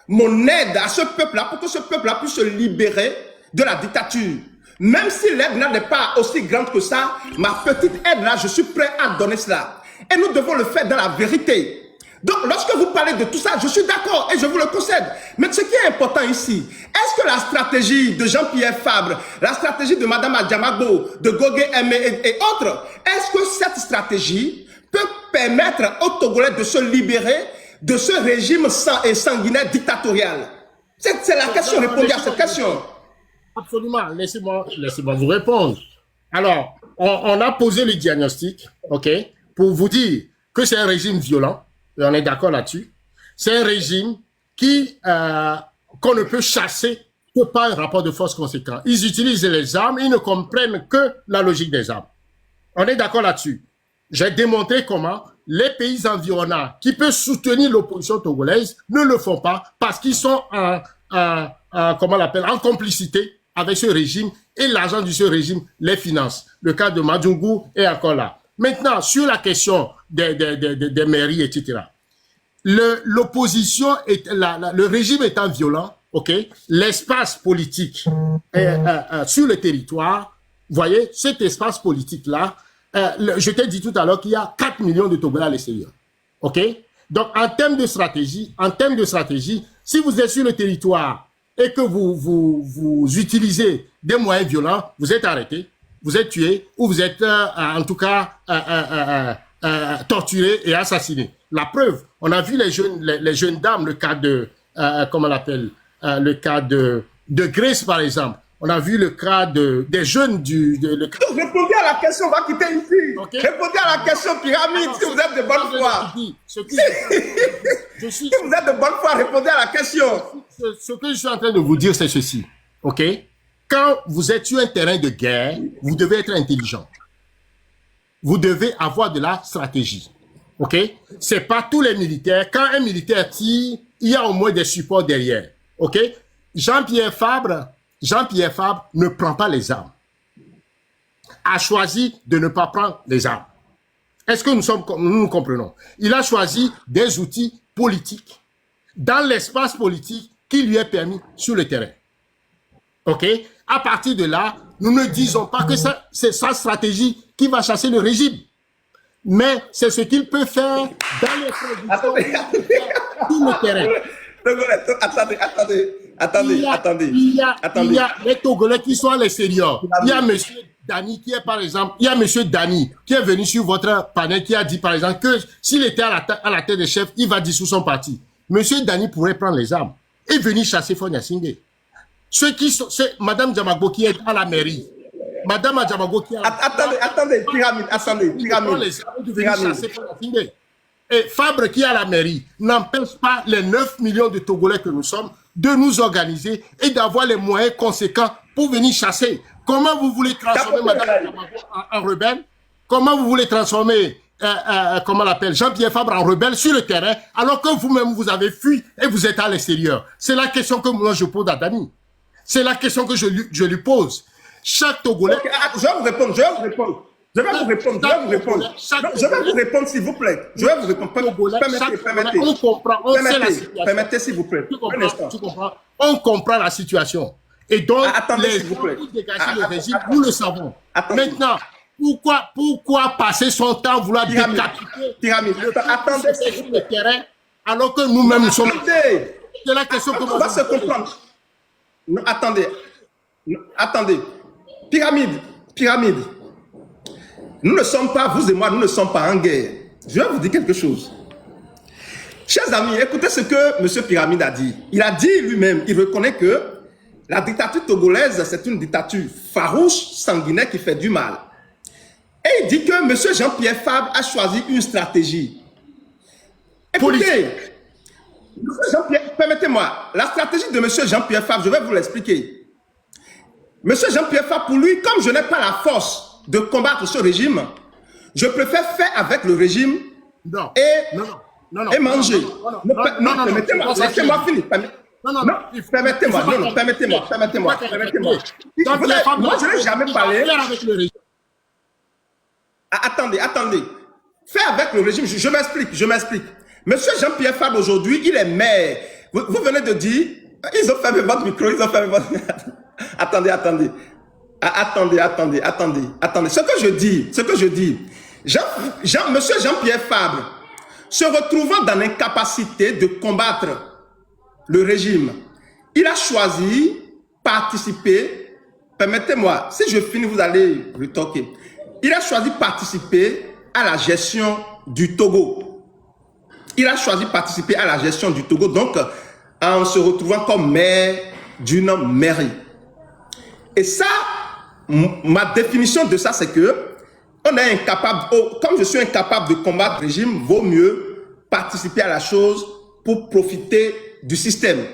[SPEAKER 1] mon aide à ce peuple-là pour que ce peuple-là puisse se libérer de la dictature. Même si l'aide n'est pas aussi grande que ça, ma petite aide là, je suis prêt à donner cela. Et nous devons le faire dans la vérité. Donc, lorsque vous parlez de tout ça, je suis d'accord et je vous le concède. Mais ce qui est important ici, est-ce que la stratégie de Jean-Pierre Fabre, la stratégie de Mme Adjamagbo, de Gogué Aimé et autres, est-ce que cette stratégie peut permettre aux Togolais de se libérer de ce régime sanguinaire dictatorial? C'est la question, répondez à cette question.
[SPEAKER 2] Absolument, laissez-moi vous répondre. Alors, on a posé le diagnostic, ok, pour vous dire que c'est un régime violent. Et on est d'accord là-dessus. C'est un régime qu'on ne peut chasser que par un rapport de force conséquent. Ils utilisent les armes, ils ne comprennent que la logique des armes. On est d'accord là-dessus. J'ai démontré comment les pays environnants qui peuvent soutenir l'opposition togolaise ne le font pas parce qu'ils sont comment on l'appelle, en complicité avec ce régime et l'argent de ce régime les finance. Le cas de Madjougou est encore là. Maintenant, sur la question des mairies, etc., l'opposition, le régime étant violent, ok, l'espace politique sur le territoire, vous voyez, cet espace politique-là, je t'ai dit tout à l'heure qu'il y a 4 millions de Togolais à l'extérieur, ok? Donc, en termes de stratégie, si vous êtes sur le territoire et que vous utilisez des moyens violents, vous êtes arrêté, vous êtes tué ou vous êtes en tout cas torturé et assassiné. La preuve, on a vu les jeunes dames, le cas de, comment on l'appelle, le cas de Grace par exemple. On a vu le cas des jeunes
[SPEAKER 1] Donc, répondez à la question, on va quitter ici. Okay. Répondez à la question pyramide, si vous êtes de bonne foi. Si vous êtes de bonne foi, répondez à la question.
[SPEAKER 2] Ce que je suis en train de vous dire, c'est ceci. OK? Quand vous êtes sur un terrain de guerre, vous devez être intelligent. Vous devez avoir de la stratégie. OK? C'est pas tous les militaires. Quand un militaire tire, il y a au moins des supports derrière. OK? Jean-Pierre Fabre ne prend pas les armes. A choisi de ne pas prendre les armes. Est-ce que nous comprenons? Il a choisi des outils politiques dans l'espace politique qui lui est permis sur le terrain. OK? À partir de là, nous ne disons pas que c'est sa stratégie qui va chasser le régime. Mais c'est ce qu'il peut faire dans les conditions sur le terrain.
[SPEAKER 1] Attendez.
[SPEAKER 2] Il y a les Togolais qui sont à l'extérieur. Il y a M. Dani qui est, par exemple, il y a M. Dani qui est venu sur votre panel qui a dit, par exemple, que s'il était à la tête des chefs, il va dissoudre son parti. M. Dani pourrait prendre les armes et venir chasser Fonia Singé. Ceux qui sont, c'est Mme Diamago qui est à la mairie. Mme Diamago qui est
[SPEAKER 1] Attendez, pyramide.
[SPEAKER 2] Et Fabre qui est à la mairie n'empêche pas les 9 millions de Togolais que nous sommes de nous organiser et d'avoir les moyens conséquents pour venir chasser. Comment vous voulez transformer Mme Diamago en rebelle? Comment vous voulez transformer comment on l'appelle, Jean-Pierre Fabre en rebelle sur le terrain alors que vous-même vous avez fui et vous êtes à l'extérieur? C'est la question que moi je pose à Dani. C'est la question que je lui pose. Chaque Togolais...
[SPEAKER 1] Okay, je vais vous répondre. Je vais vous répondre, s'il vous plaît. Je vais vous répondre. Permettez.
[SPEAKER 2] On comprend, on sait la situation.
[SPEAKER 1] Permettez, s'il vous plaît.
[SPEAKER 2] Tu comprends? On comprend la situation. Et donc,
[SPEAKER 1] attendez, s'il vous plaît.
[SPEAKER 2] Pour dégager le régime, nous le savons. Maintenant, pourquoi passer son temps à vouloir décapiter
[SPEAKER 1] attendez
[SPEAKER 2] sur le terrain alors que nous-mêmes nous sommes...
[SPEAKER 1] Attendez.
[SPEAKER 2] C'est la question que
[SPEAKER 1] on va se comprendre. Non, attendez. Pyramide. Nous ne sommes pas, vous et moi, nous ne sommes pas en guerre. Je vais vous dire quelque chose. Chers amis, écoutez ce que M. Pyramide a dit. Il a dit lui-même, il reconnaît que la dictature togolaise, c'est une dictature farouche, sanguinaire qui fait du mal. Et il dit que M. Jean-Pierre Fabre a choisi une stratégie. Écoutez, permettez-moi, la stratégie de M. Jean-Pierre Fabre, je vais vous l'expliquer. M. Jean-Pierre Fabre, pour lui, comme je n'ai pas la force de combattre ce régime, je préfère faire avec le régime et manger. Non, permettez-moi finir. Permettez-moi. Moi, je n'ai jamais parlé. Attendez. Faire avec le régime, je m'explique. Monsieur Jean-Pierre Fabre, aujourd'hui, il est maire. Vous venez de dire, ils ont fermé votre micro, Attendez. Ce que je dis. Monsieur Jean-Pierre Fabre, se retrouvant dans l'incapacité de combattre le régime, il a choisi participer. Permettez-moi, si je finis, vous allez retoquer. Il a choisi participer à la gestion du Togo. Donc, en se retrouvant comme maire d'une mairie. Et ça, ma définition de ça, c'est que on est incapable, comme je suis incapable de combattre le régime, vaut mieux participer à la chose pour profiter du système.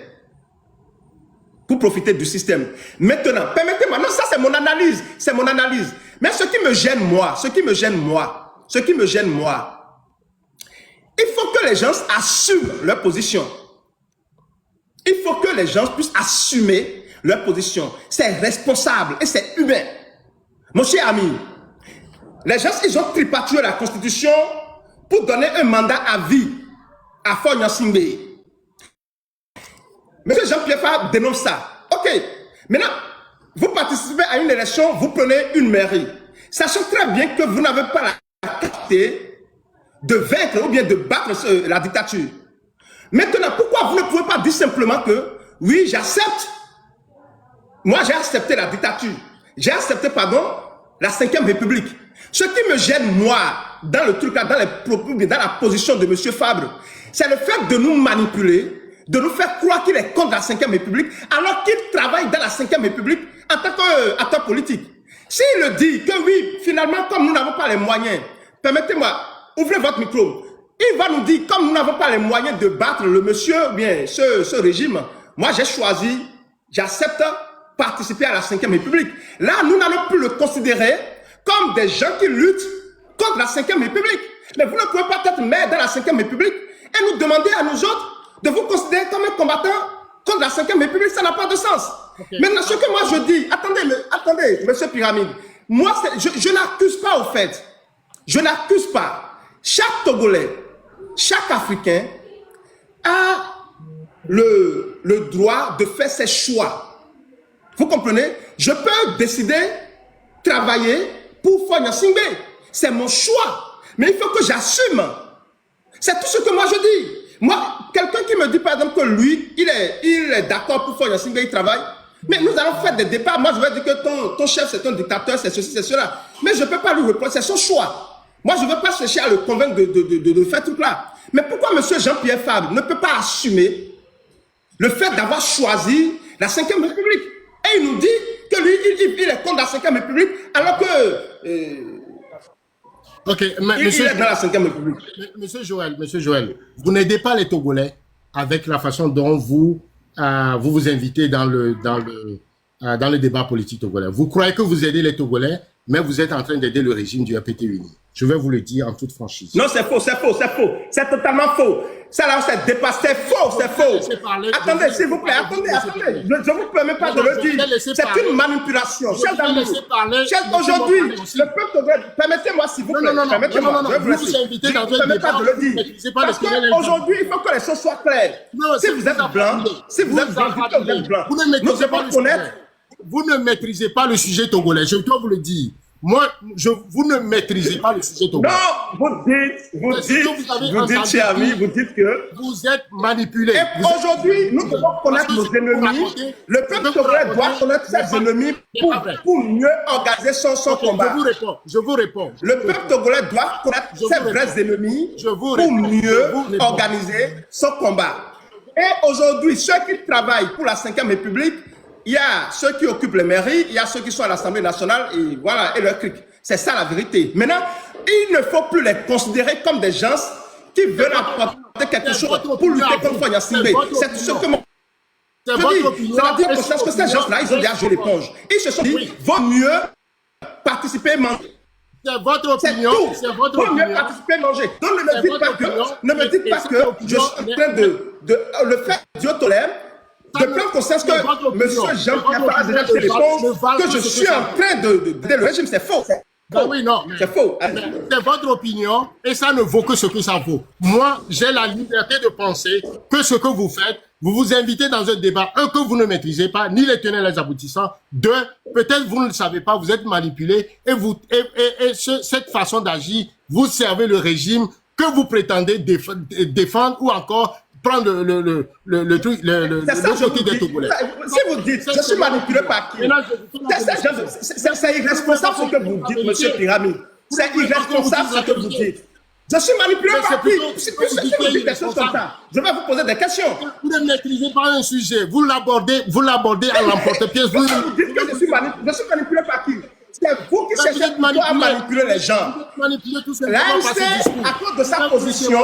[SPEAKER 1] Maintenant, permettez-moi, non, ça c'est mon analyse. Mais ce qui me gêne moi, il faut que les gens assument leur position. Il faut que les gens puissent assumer leur position. C'est responsable et c'est humain. Mon cher ami, les gens, ils ont tripatouillé la Constitution pour donner un mandat à vie à Fonia Singé. Monsieur Jean-Pierre Fabre dénonce ça. Ok. Maintenant, vous participez à une élection, vous prenez une mairie. Sachant très bien que vous n'avez pas la capacité de vaincre ou bien de battre la dictature. Maintenant, pourquoi vous ne pouvez pas dire simplement que Oui, j'accepte. Moi, j'ai accepté la dictature. J'ai accepté, pardon, la 5e République. Ce qui me gêne, moi, dans le truc là, dans les propos, dans la position de M. Fabre, c'est le fait de nous manipuler, de nous faire croire qu'il est contre la 5e République, alors qu'il travaille dans la 5e République en tant qu'acteur politique. S'il le dit que oui, finalement, comme nous n'avons pas les moyens, permettez-moi, ouvrez votre micro. Il va nous dire, comme nous n'avons pas les moyens de battre le monsieur, bien, ce régime, moi j'ai choisi, j'accepte participer à la 5e République. Là, nous n'allons plus le considérer comme des gens qui luttent contre la 5e République. Mais vous ne pouvez pas être maire dans la 5e République et nous demander à nous autres de vous considérer comme un combattant contre la 5e République. Ça n'a pas de sens. Okay. Maintenant, ce que moi je dis, attendez, monsieur Pyramide, moi, je n'accuse pas au fait. Je n'accuse pas. Chaque Togolais, chaque Africain a le droit de faire ses choix. Vous comprenez? Je peux décider, travailler pour Fagne Singbe. C'est mon choix. Mais il faut que j'assume. C'est tout ce que moi je dis. Moi, quelqu'un qui me dit par exemple que lui, il est d'accord pour Fagne Singbe, il travaille. Mais nous allons faire des débats. Moi, je vais dire que ton chef, c'est un dictateur, c'est ceci, c'est cela. Mais je ne peux pas lui reprocher, c'est son choix. Moi, je ne veux pas chercher à le convaincre de faire tout là. Mais pourquoi M. Jean-Pierre Fabre ne peut pas assumer le fait d'avoir choisi la 5e République? Et il nous dit que lui, il est contre la 5e République, alors que
[SPEAKER 2] okay,
[SPEAKER 1] il est dans la 5e République.
[SPEAKER 2] Monsieur Joël, vous n'aidez pas les Togolais avec la façon dont vous vous invitez dans le débat politique togolais. Vous croyez que vous aidez les Togolais, mais vous êtes en train d'aider le régime du APT uni. Je vais vous le dire en toute franchise.
[SPEAKER 1] Non, c'est faux, c'est faux, c'est faux. C'est totalement faux. Ça là, c'est dépassé. C'est faux, c'est faux. Attendez, s'il vous plaît, attendez. Je ne vous permets pas de le dire. C'est une manipulation. Aujourd'hui, le peuple togolais, permettez-moi s'il vous plaît. Permettez-moi. Je vous laisse.
[SPEAKER 2] Invitez dans un débat
[SPEAKER 1] pas de le dire. Parce qu'aujourd'hui, il faut que les choses soient claires. Si vous êtes blanc, nous devons connaître.
[SPEAKER 2] Vous ne maîtrisez pas le sujet togolais. Je dois vous le dire. Moi, vous ne maîtrisez pas le sujet togolais.
[SPEAKER 1] Non, vous dites, cher ami, vous dites que
[SPEAKER 2] vous êtes manipulé.
[SPEAKER 1] Et aujourd'hui, nous devons connaître nos ennemis. Le peuple togolais doit connaître ses ennemis pour mieux organiser son combat.
[SPEAKER 2] Je vous réponds.
[SPEAKER 1] Le peuple togolais doit connaître ses vrais ennemis pour mieux organiser son combat. Et aujourd'hui, ceux qui travaillent pour la 5e République, il y a ceux qui occupent les mairies, il y a ceux qui sont à l'Assemblée nationale et voilà, et leur clic. C'est ça la vérité. Maintenant, il ne faut plus les considérer comme des gens qui veulent apporter quelque chose pour lutter contre Fagne Singbe. C'est tout ce que moi je dis. Ça veut dire que ces gens-là, ils ont déjà joué l'éponge. Ils se sont dit, vaut mieux participer, manger.
[SPEAKER 2] C'est votre opinion. C'est votre opinion.
[SPEAKER 1] Vaut mieux participer, manger. Donc ne me dites pas que je suis en train de le faire diotolème. De prendre conscience que M. Jean-Pierre Fabre a déjà fait l'éponge, que je suis en train de le régime, c'est faux.
[SPEAKER 2] Oui, non.
[SPEAKER 1] C'est faux.
[SPEAKER 2] C'est votre opinion et ça ne vaut que ce que ça vaut. Moi, j'ai la liberté de penser que ce que vous faites, vous vous invitez dans un débat, un, que vous ne maîtrisez pas, ni les tenants, les aboutissants, deux, peut-être vous ne le savez pas, vous êtes manipulé et cette façon d'agir, vous servez le régime que vous prétendez défendre ou encore prendre le truc, le côté des Togolais.
[SPEAKER 1] Si vous dites, je suis manipulé par qui? C'est irresponsable ce que vous dites, monsieur Pyramide. C'est irresponsable ce que vous dites. Je suis manipulé par qui? Si vous dites des choses comme ça, je vais vous poser des questions.
[SPEAKER 2] Vous ne maîtrisez pas un sujet, vous l'abordez à l'emporte-pièce.
[SPEAKER 1] Vous dites que je suis manipulé par qui? C'est vous qui cherchez à manipuler les gens. L'ANC, à cause de sa position,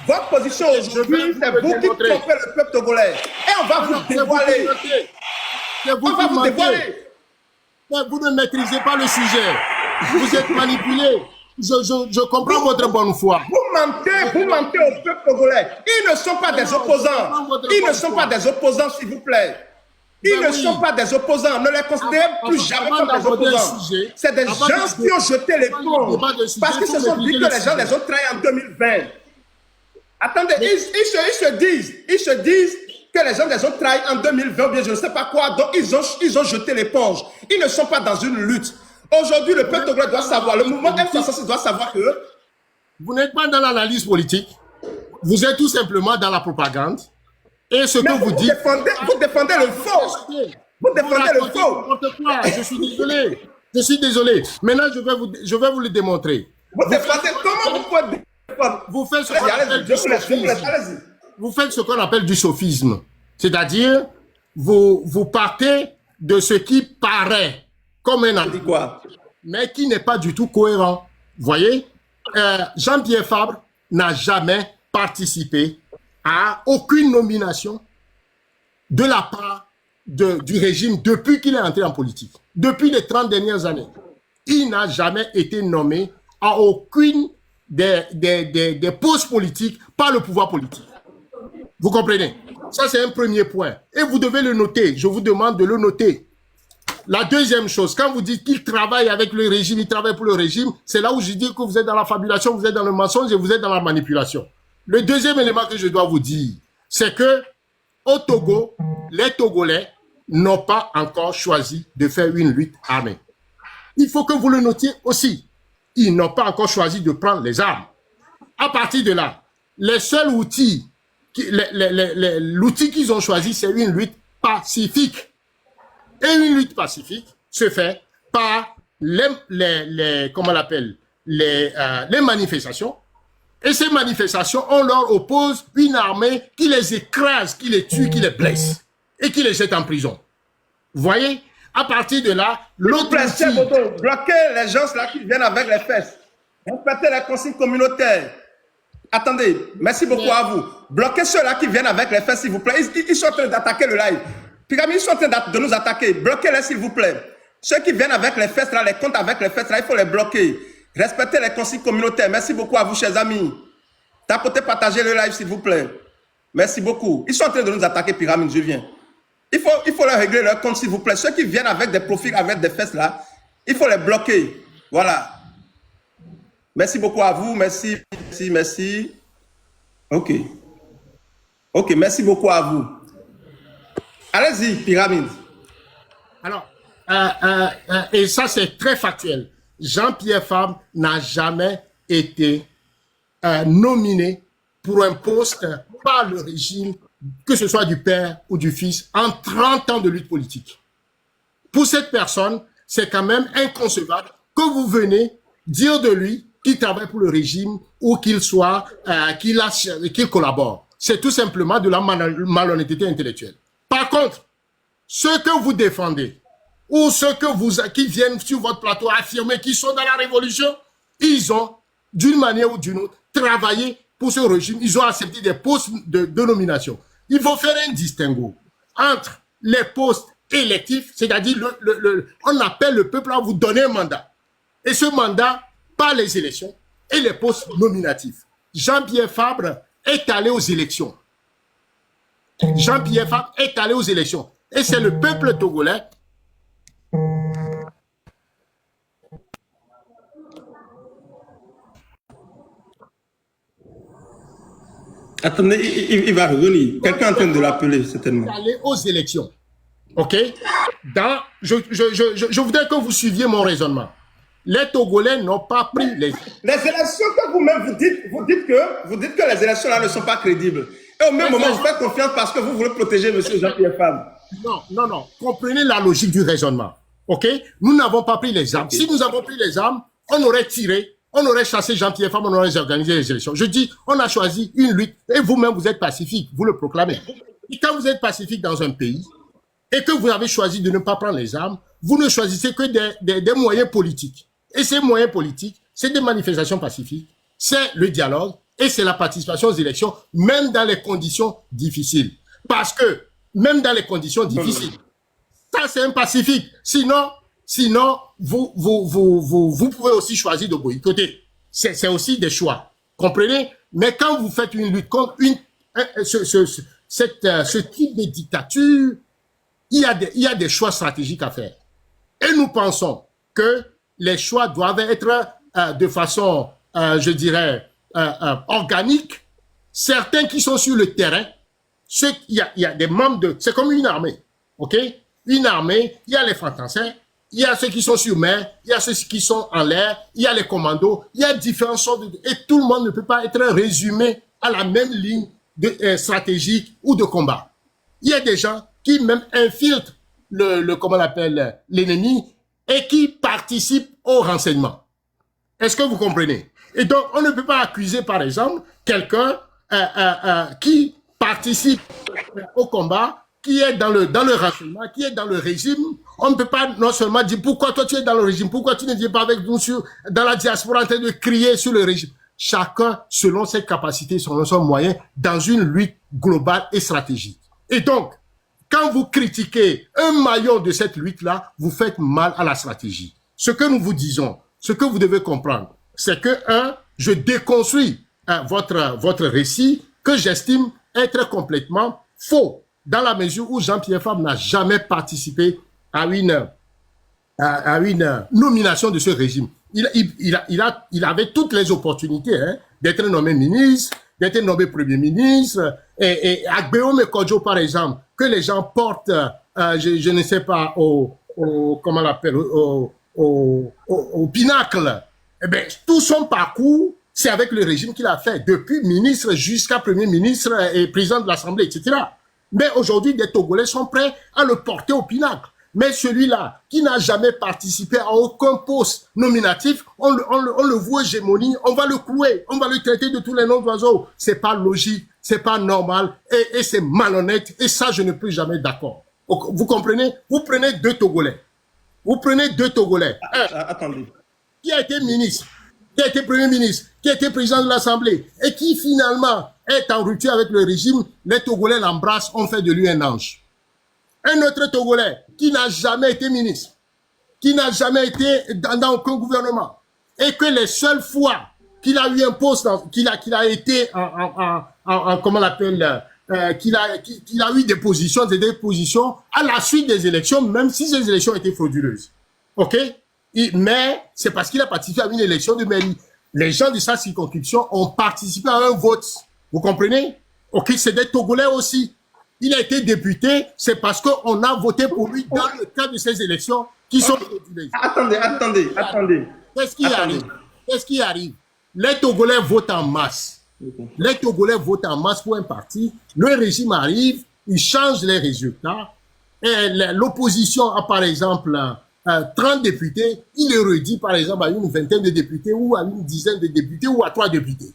[SPEAKER 1] votre position aujourd'hui, c'est vous qui trompez le peuple togolais. Et on va vous dévoiler. On va vous dévoiler.
[SPEAKER 2] Mais vous ne maîtrisez pas le sujet. Vous êtes manipulé. Je comprends votre bonne foi.
[SPEAKER 1] Vous mentez au peuple togolais. Ils ne sont pas des opposants. Ils ne sont pas des opposants, s'il vous plaît. Ils ne sont pas des opposants. Ne les considérez plus jamais comme des opposants. C'est des gens qui ont jeté les ponts. Parce qu'ils se sont dit que les gens les ont trahis en 2020. Attendez, ils se disent que les gens les ont trahis en 2020 ou bien je ne sais pas quoi. Donc ils ont jeté l'éponge. Ils ne sont pas dans une lutte. Aujourd'hui, le peuple togolais doit savoir, le mouvement M66 doit savoir que
[SPEAKER 2] vous n'êtes pas dans l'analyse politique. Vous êtes tout simplement dans la propagande. Et ce
[SPEAKER 1] Mais
[SPEAKER 2] que vous dites...
[SPEAKER 1] vous défendez le faux. Vous défendez le faux.
[SPEAKER 2] Je suis désolé. Je suis désolé. Maintenant, je vais vous le démontrer.
[SPEAKER 1] Vous défendez, comment vous pouvez défendre?
[SPEAKER 2] Vous faites ce qu'on appelle du sophisme. Vous faites ce qu'on appelle du sophisme. C'est-à-dire, vous partez de ce qui paraît comme un argument, mais qui n'est pas du tout cohérent. Vous voyez, Jean-Pierre Fabre n'a jamais participé à aucune nomination de la part du régime depuis qu'il est entré en politique. Depuis les 30 dernières années, il n'a jamais été nommé à aucune des postes politiques par le pouvoir politique. Vous comprenez? Ça, c'est un premier point. Et vous devez le noter. Je vous demande de le noter. La deuxième chose, quand vous dites qu'il travaille avec le régime, il travaille pour le régime, c'est là où je dis que vous êtes dans la fabulation, vous êtes dans le mensonge et vous êtes dans la manipulation. Le deuxième élément que je dois vous dire, c'est que au Togo, les Togolais n'ont pas encore choisi de faire une lutte armée. Il faut que vous le notiez aussi. Ils n'ont pas encore choisi de prendre les armes. À partir de là, les seuls outils, l'outil qu'ils ont choisi, c'est une lutte pacifique. Et une lutte pacifique se fait par comment on l'appelle, les manifestations. Et ces manifestations, on leur oppose une armée qui les écrase, qui les tue, qui les blesse et qui les jette en prison. Vous voyez? À partir de là, l'autre outil...
[SPEAKER 1] Bloquez les gens là qui viennent avec les fesses. Respectez les consignes communautaires. Attendez, merci beaucoup à vous. Bloquez ceux-là qui viennent avec les fesses, s'il vous plaît. Ils sont en train d'attaquer le live. Pyramide, ils sont en train de nous attaquer. Bloquez-les, s'il vous plaît. Ceux qui viennent avec les fesses, là, les comptes avec les fesses, là, il faut les bloquer. Respectez les consignes communautaires. Merci beaucoup à vous, chers amis. Tapotez, partagez le live, s'il vous plaît. Merci beaucoup. Ils sont en train de nous attaquer, Pyramide, je viens. Il faut leur régler leur compte, s'il vous plaît. Ceux qui viennent avec des profils, avec des fesses, là, il faut les bloquer. Voilà. Merci beaucoup à vous. Merci, merci, merci. OK. OK, merci beaucoup à vous. Allez-y, Pyramide.
[SPEAKER 2] Alors, et ça, c'est très factuel. Jean-Pierre Fabre n'a jamais été nominé pour un poste par le régime, que ce soit du père ou du fils, en 30 ans de lutte politique. Pour cette personne, c'est quand même inconcevable que vous venez dire de lui qu'il travaille pour le régime ou qu'il soit, qu'il collabore. C'est tout simplement de la malhonnêteté intellectuelle. Par contre, ceux que vous défendez, ou ceux qui viennent sur votre plateau affirmer qu'ils sont dans la révolution, ils ont, d'une manière ou d'une autre, travaillé pour ce régime. Ils ont accepté des postes de nomination. Il faut faire un distinguo entre les postes électifs, c'est-à-dire on appelle le peuple à vous donner un mandat. Et ce mandat, par les élections, et les postes nominatifs. Jean-Pierre Fabre est allé aux élections. Jean-Pierre Fabre est allé aux élections. Et c'est le peuple togolais
[SPEAKER 1] Attendez, il va revenir. Quelqu'un est en train de l'appeler, certainement.
[SPEAKER 2] Aller aux élections. OK? Je voudrais que vous suiviez mon raisonnement. Les Togolais n'ont pas pris les...
[SPEAKER 1] Les élections que vous-même vous dites que les élections là ne sont pas crédibles. Et au même moment, vous faites confiance parce que vous voulez protéger M. Jean-Pierre Fabre.
[SPEAKER 2] Non. Comprenez la logique du raisonnement. OK? Nous n'avons pas pris les armes. Si nous avons pris les armes, on aurait tiré, on aurait chassé Jean-Pierre Fabre, on aurait organisé les élections. Je dis, on a choisi une lutte et vous-même, vous êtes pacifique, vous le proclamez. Et quand vous êtes pacifique dans un pays et que vous avez choisi de ne pas prendre les armes, vous ne choisissez que des moyens politiques. Et ces moyens politiques, c'est des manifestations pacifiques, c'est le dialogue et c'est la participation aux élections, même dans les conditions difficiles. Parce que, même dans les conditions difficiles, ça c'est un pacifique. Sinon, vous pouvez aussi choisir de boycotter. C'est aussi des choix. Comprenez? Mais quand vous faites une lutte contre ce type de dictature, il y a des choix stratégiques à faire. Et nous pensons que les choix doivent être de façon, je dirais, organique. Certains qui sont sur le terrain, il y a des membres de... C'est comme une armée, OK? Une armée, il y a les fantassins, il y a ceux qui sont sur mer, il y a ceux qui sont en l'air, il y a les commandos, il y a différentes sortes de... Et tout le monde ne peut pas être résumé à la même ligne stratégiques ou de combat. Il y a des gens qui même infiltrent comment on appelle, l'ennemi et qui participent au renseignement. Est-ce que vous comprenez? Et donc, on ne peut pas accuser, par exemple, quelqu'un qui participe au combat, qui est dans le renseignement, qui est dans le régime. On ne peut pas non seulement dire pourquoi toi tu es dans le régime, pourquoi tu ne viens pas avec nous dans la diaspora en train de crier sur le régime. Chacun selon ses capacités, selon son moyen, dans une lutte globale et stratégique. Et donc, quand vous critiquez un maillon de cette lutte-là, vous faites mal à la stratégie. Ce que nous vous disons, ce que vous devez comprendre, c'est que, je déconstruis votre récit que j'estime être complètement faux, dans la mesure où Jean-Pierre Fabre n'a jamais participé à une nomination de ce régime. Il avait toutes les opportunités d'être nommé ministre, d'être nommé Premier ministre, et Agbeome Kodjo, par exemple, que les gens portent, je ne sais pas, comment on l'appelle, au pinacle. Eh bien, tout son parcours, c'est avec le régime qu'il a fait, depuis ministre jusqu'à Premier ministre et président de l'Assemblée, etc. Mais aujourd'hui, des Togolais sont prêts à le porter au pinacle. Mais celui-là, qui n'a jamais participé à aucun poste nominatif, on le voit hégémonie, on va le clouer, on va le traiter de tous les noms d'oiseaux. C'est pas logique, c'est pas normal, et c'est malhonnête, et ça, je ne peux jamais d'accord. Vous comprenez? Vous prenez deux Togolais.
[SPEAKER 1] Attendez.
[SPEAKER 2] Qui a été ministre, qui a été Premier ministre, qui a été président de l'Assemblée, et qui finalement est en rupture avec le régime, les Togolais l'embrassent, on fait de lui un ange. Un autre Togolais qui n'a jamais été ministre, qui n'a jamais été dans aucun gouvernement, et que les seules fois qu'il a eu un poste, qu'il a été comment on l'appelle, qu'il a eu des positions à la suite des élections, même si ces élections étaient frauduleuses. OK? Mais c'est parce qu'il a participé à une élection de mairie. Les gens de sa circonscription ont participé à un vote. Vous comprenez? OK, c'est des Togolais aussi. Il a été député, c'est parce qu'on a voté pour lui dans le cadre de ces élections qui sont frauduleuses.
[SPEAKER 1] Attendez.
[SPEAKER 2] Qu'est-ce qui arrive? Les Togolais votent en masse. Les Togolais votent en masse pour un parti. Le régime arrive, il change les résultats. Et l'opposition a, par exemple, 30 députés, il est réduit, par exemple, à une vingtaine de députés ou à une dizaine de députés ou à 3 députés.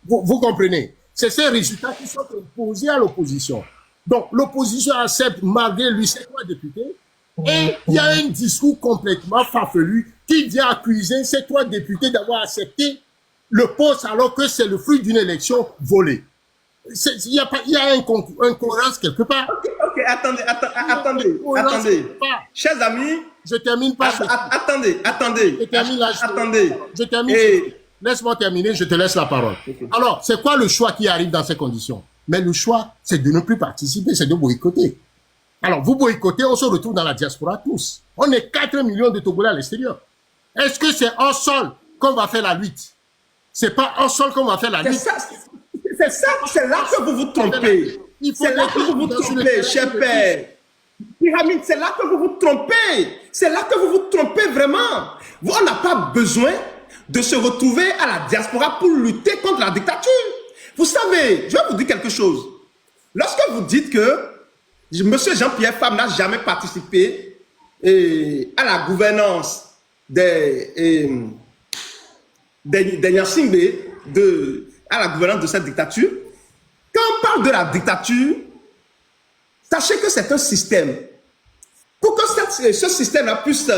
[SPEAKER 2] Vous comprenez? C'est ces résultats qui sont imposés à l'opposition. Donc, l'opposition accepte malgré lui ces 3 députés. Et il y a un discours complètement farfelu qui vient accuser ces 3 députés d'avoir accepté le poste alors que c'est le fruit d'une élection volée. Il y a une incohérence quelque part.
[SPEAKER 1] Ok, attendez. Chers amis,
[SPEAKER 2] je termine pas.
[SPEAKER 1] Attendez.
[SPEAKER 2] Je termine là. Je termine. Laisse-moi terminer, je te laisse la parole. Okay. Alors, c'est quoi le choix qui arrive dans ces conditions? Mais le choix, c'est de ne plus participer, c'est de boycotter. Alors, vous boycottez, on se retrouve dans la diaspora tous. On est 4 millions de Togolais à l'extérieur. Est-ce que c'est hors sol qu'on va faire la lutte? C'est pas hors sol qu'on va faire la lutte.
[SPEAKER 1] C'est là que vous vous trompez. C'est là que vous vous trompez, cher père. Pyramide, c'est là que vous vous trompez. C'est là que vous vous trompez vraiment. On n'a pas besoin de se retrouver à la diaspora pour lutter contre la dictature. Vous savez, je vais vous dire quelque chose. Lorsque vous dites que M. Jean-Pierre Fabre n'a jamais participé à la gouvernance des Nyasingbe, à la gouvernance de cette dictature, quand on parle de la dictature, sachez que c'est un système. Pour que ce système-là puisse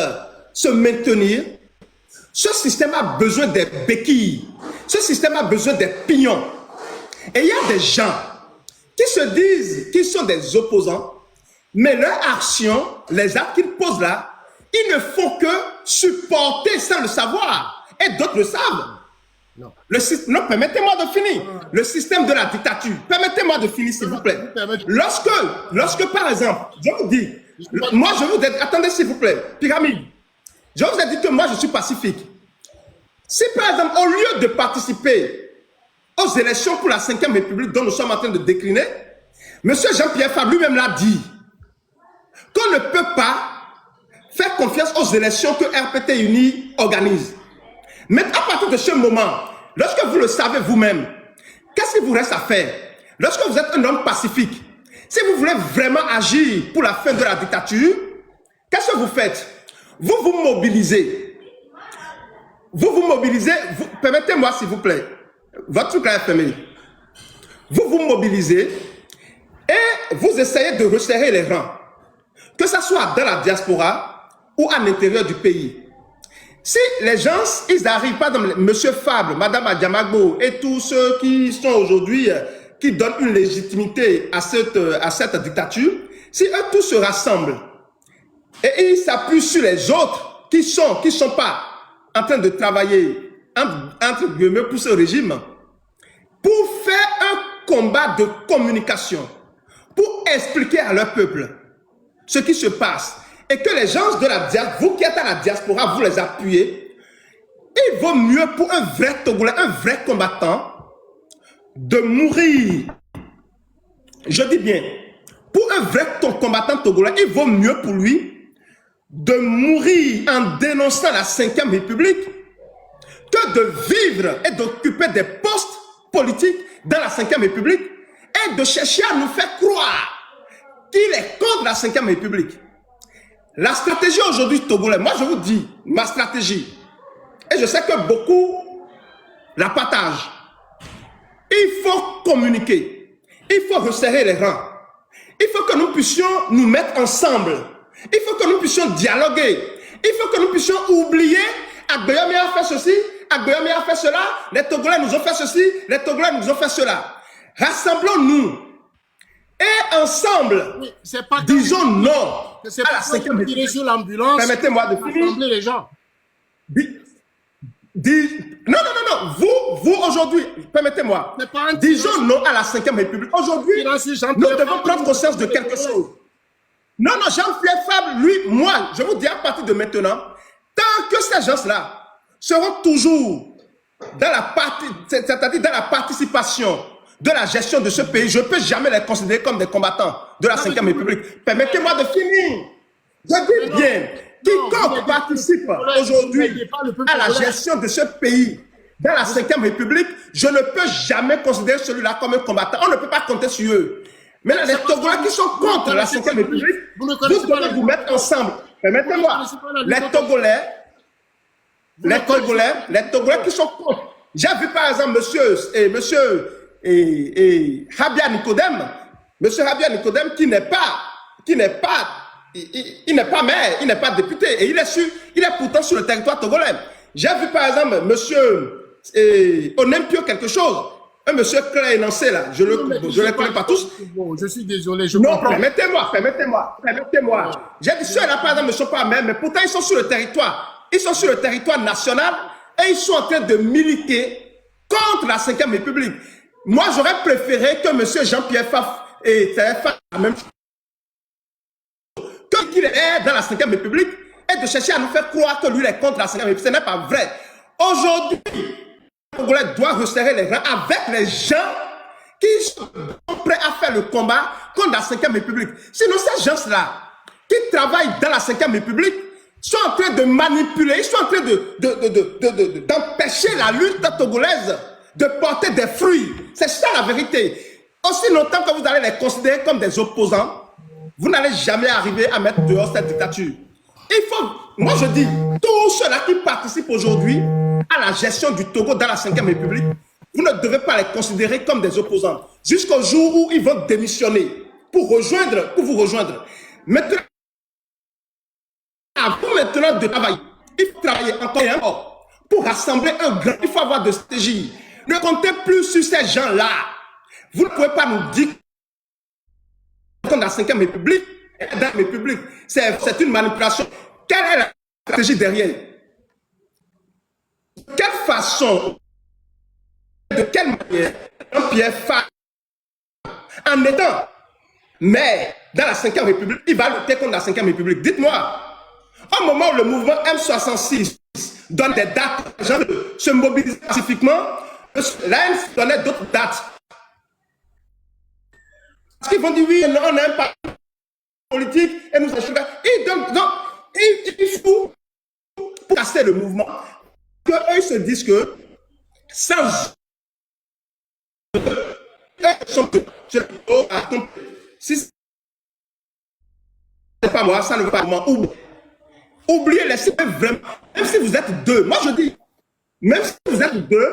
[SPEAKER 1] se maintenir, ce système a besoin des béquilles. Ce système a besoin des pignons. Et il y a des gens qui se disent qu'ils sont des opposants, mais leurs actions, les actes qu'ils posent là, ils ne font que supporter sans le savoir. Et d'autres le savent. Non, permettez-moi de finir. Le système de la dictature. Permettez-moi de finir, s'il vous plaît. Lorsque, par exemple, je vous dis, moi je vous dis, attendez s'il vous plaît, Pyramide, je vous ai dit que moi je suis pacifique. Si par exemple, au lieu de participer aux élections pour la 5e République dont nous sommes en train de décliner, M. Jean-Pierre Fabre lui-même l'a dit, qu'on ne peut pas faire confiance aux élections que RPT Uni organise. Mais à partir de ce moment, lorsque vous le savez vous-même, qu'est-ce qu'il vous reste à faire? lorsque vous êtes un homme pacifique, si vous voulez vraiment agir pour la fin de la dictature, qu'est-ce que vous faites? Vous vous mobilisez. Vous vous mobilisez. Permettez-moi, s'il vous plaît. Votre truc est fermé. Vous vous mobilisez et vous essayez de resserrer les rangs. Que ce soit dans la diaspora ou à l'intérieur du pays. Si les gens, ils arrivent, par exemple, M. Fabre, Mme Adjamagbo et tous ceux qui sont aujourd'hui, qui donnent une légitimité à cette dictature, si eux tous se rassemblent et ils s'appuient sur les autres qui sont pas en train de travailler entre guillemets pour ce régime, pour faire un combat de communication, pour expliquer à leur peuple ce qui se passe, et que les gens de la diaspora, vous qui êtes à la diaspora, vous les appuyez, il vaut mieux pour un vrai Togolais, un vrai combattant, de mourir. Je dis bien, pour un vrai combattant togolais, il vaut mieux pour lui de mourir en dénonçant la 5e République que de vivre et d'occuper des postes politiques dans la 5e République et de chercher à nous faire croire qu'il est contre la 5e République. La stratégie aujourd'hui togolais, moi je vous dis, ma stratégie, et je sais que beaucoup la partagent, il faut communiquer, il faut resserrer les rangs, il faut que nous puissions nous mettre ensemble, il faut que nous puissions dialoguer, il faut que nous puissions oublier Agbeyomi a fait ceci, Agbeyomi a fait cela, les Togolais nous ont fait ceci, les Togolais nous ont fait cela. Rassemblons-nous et ensemble,
[SPEAKER 2] Oui, pas
[SPEAKER 1] disons non à la 5e
[SPEAKER 2] République. Sur l'ambulance,
[SPEAKER 1] permettez-moi de finir.
[SPEAKER 2] les gens.
[SPEAKER 1] Non. Vous aujourd'hui, permettez-moi. Disons non à la 5e République. Aujourd'hui, nous devons prendre conscience de quelque chose. Non, Jean-Pierre Fabre, lui, moi, je vous dis à partir de maintenant, tant que ces gens-là seront toujours dans la partie, c'est-à-dire dans la participation de la gestion de ce pays, je ne peux jamais les considérer comme des combattants de la 5e République. Permettez-moi de finir. Je dis bien, quiconque participe aujourd'hui à la gestion de ce pays dans la 5e République, je ne peux jamais considérer celui-là comme un combattant. On ne peut pas compter sur eux. Mais les Togolais qui sont contre la 5e République, vous devez vous mettre ensemble. Permettez-moi, les Togolais qui sont contre. J'ai vu par exemple monsieur Habia Nicodème, qui n'est pas maire, il n'est pas député, et il est pourtant sur le territoire togolais. J'ai vu par exemple monsieur Olympio quelque chose, un monsieur clair énoncé là, je ne les connais pas tous.
[SPEAKER 2] Bon, je suis désolé,
[SPEAKER 1] non, permettez-moi. J'ai dit ceux-là par exemple ne sont pas maires, mais pourtant ils sont sur le territoire. Ils sont sur le territoire national et ils sont en train de militer contre la 5e République. Moi, j'aurais préféré que monsieur Jean-Pierre Faf et fasse la même chose. Qu'il est dans la 5e République et de chercher à nous faire croire que lui est contre la 5e République. Ce n'est pas vrai. Aujourd'hui, le Congolais doit resserrer les rangs avec les gens qui sont prêts à faire le combat contre la 5e République. Sinon, ces gens-là qui travaillent dans la 5e République sont en train de manipuler, ils sont en train d'empêcher la lutte togolaise de porter des fruits. C'est ça la vérité. Aussi longtemps que vous allez les considérer comme des opposants, vous n'allez jamais arriver à mettre dehors cette dictature. Il faut, moi je dis, tous ceux-là qui participent aujourd'hui à la gestion du Togo dans la 5e République, vous ne devez pas les considérer comme des opposants. Jusqu'au jour où ils vont démissionner pour vous rejoindre. Maintenant, à vous maintenant de travailler. Il faut travailler encore et encore pour rassembler un grand. Il faut avoir de stratégie. Ne comptez plus sur ces gens-là. Vous ne pouvez pas nous dire que dans la 5e République, dans la République, c'est une manipulation. Quelle est la stratégie derrière? De quelle façon, de quelle manière, Jean-Pierre Fabre, en étant maire dans la 5e République, il va lutter contre la 5e République? Dites-moi. Au moment où le mouvement M66 donne des dates, les gens se mobilisent pacifiquement, l'ANC donnait d'autres dates. Parce qu'ils vont dire oui, non, on n'aime pas la politique, et nous achetons. Il faut, pour casser le mouvement, qu'eux se disent que sans quelque chose que je dis, oh, attends, si c'est pas moi, ça ne veut pas moi. Oubliez, laissez vraiment, même si vous êtes deux, moi je dis, même si vous êtes deux,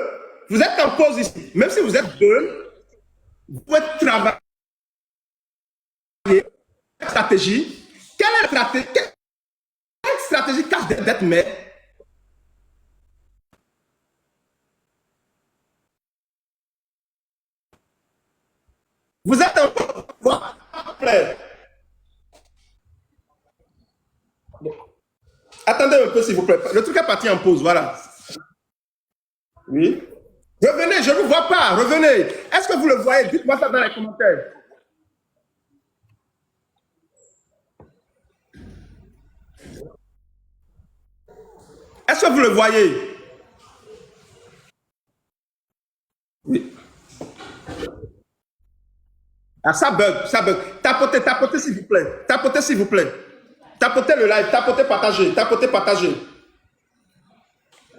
[SPEAKER 1] vous êtes en pause ici, même si vous êtes deux, vous pouvez travailler stratégie. Quelle stratégie cache d'être maire? Vous êtes en pause. Attendez un peu, s'il vous plaît. Le truc est parti en pause, voilà. Oui. Revenez, je ne vous vois pas. Revenez. Est-ce que vous le voyez? Dites-moi ça dans les commentaires. Est-ce que vous le voyez? Oui. Ah, ça bug, ça bug. Tapotez, tapotez, s'il vous plaît. Tapotez, s'il vous plaît. Tapotez le live, tapotez, partagez. Tapotez, partagez.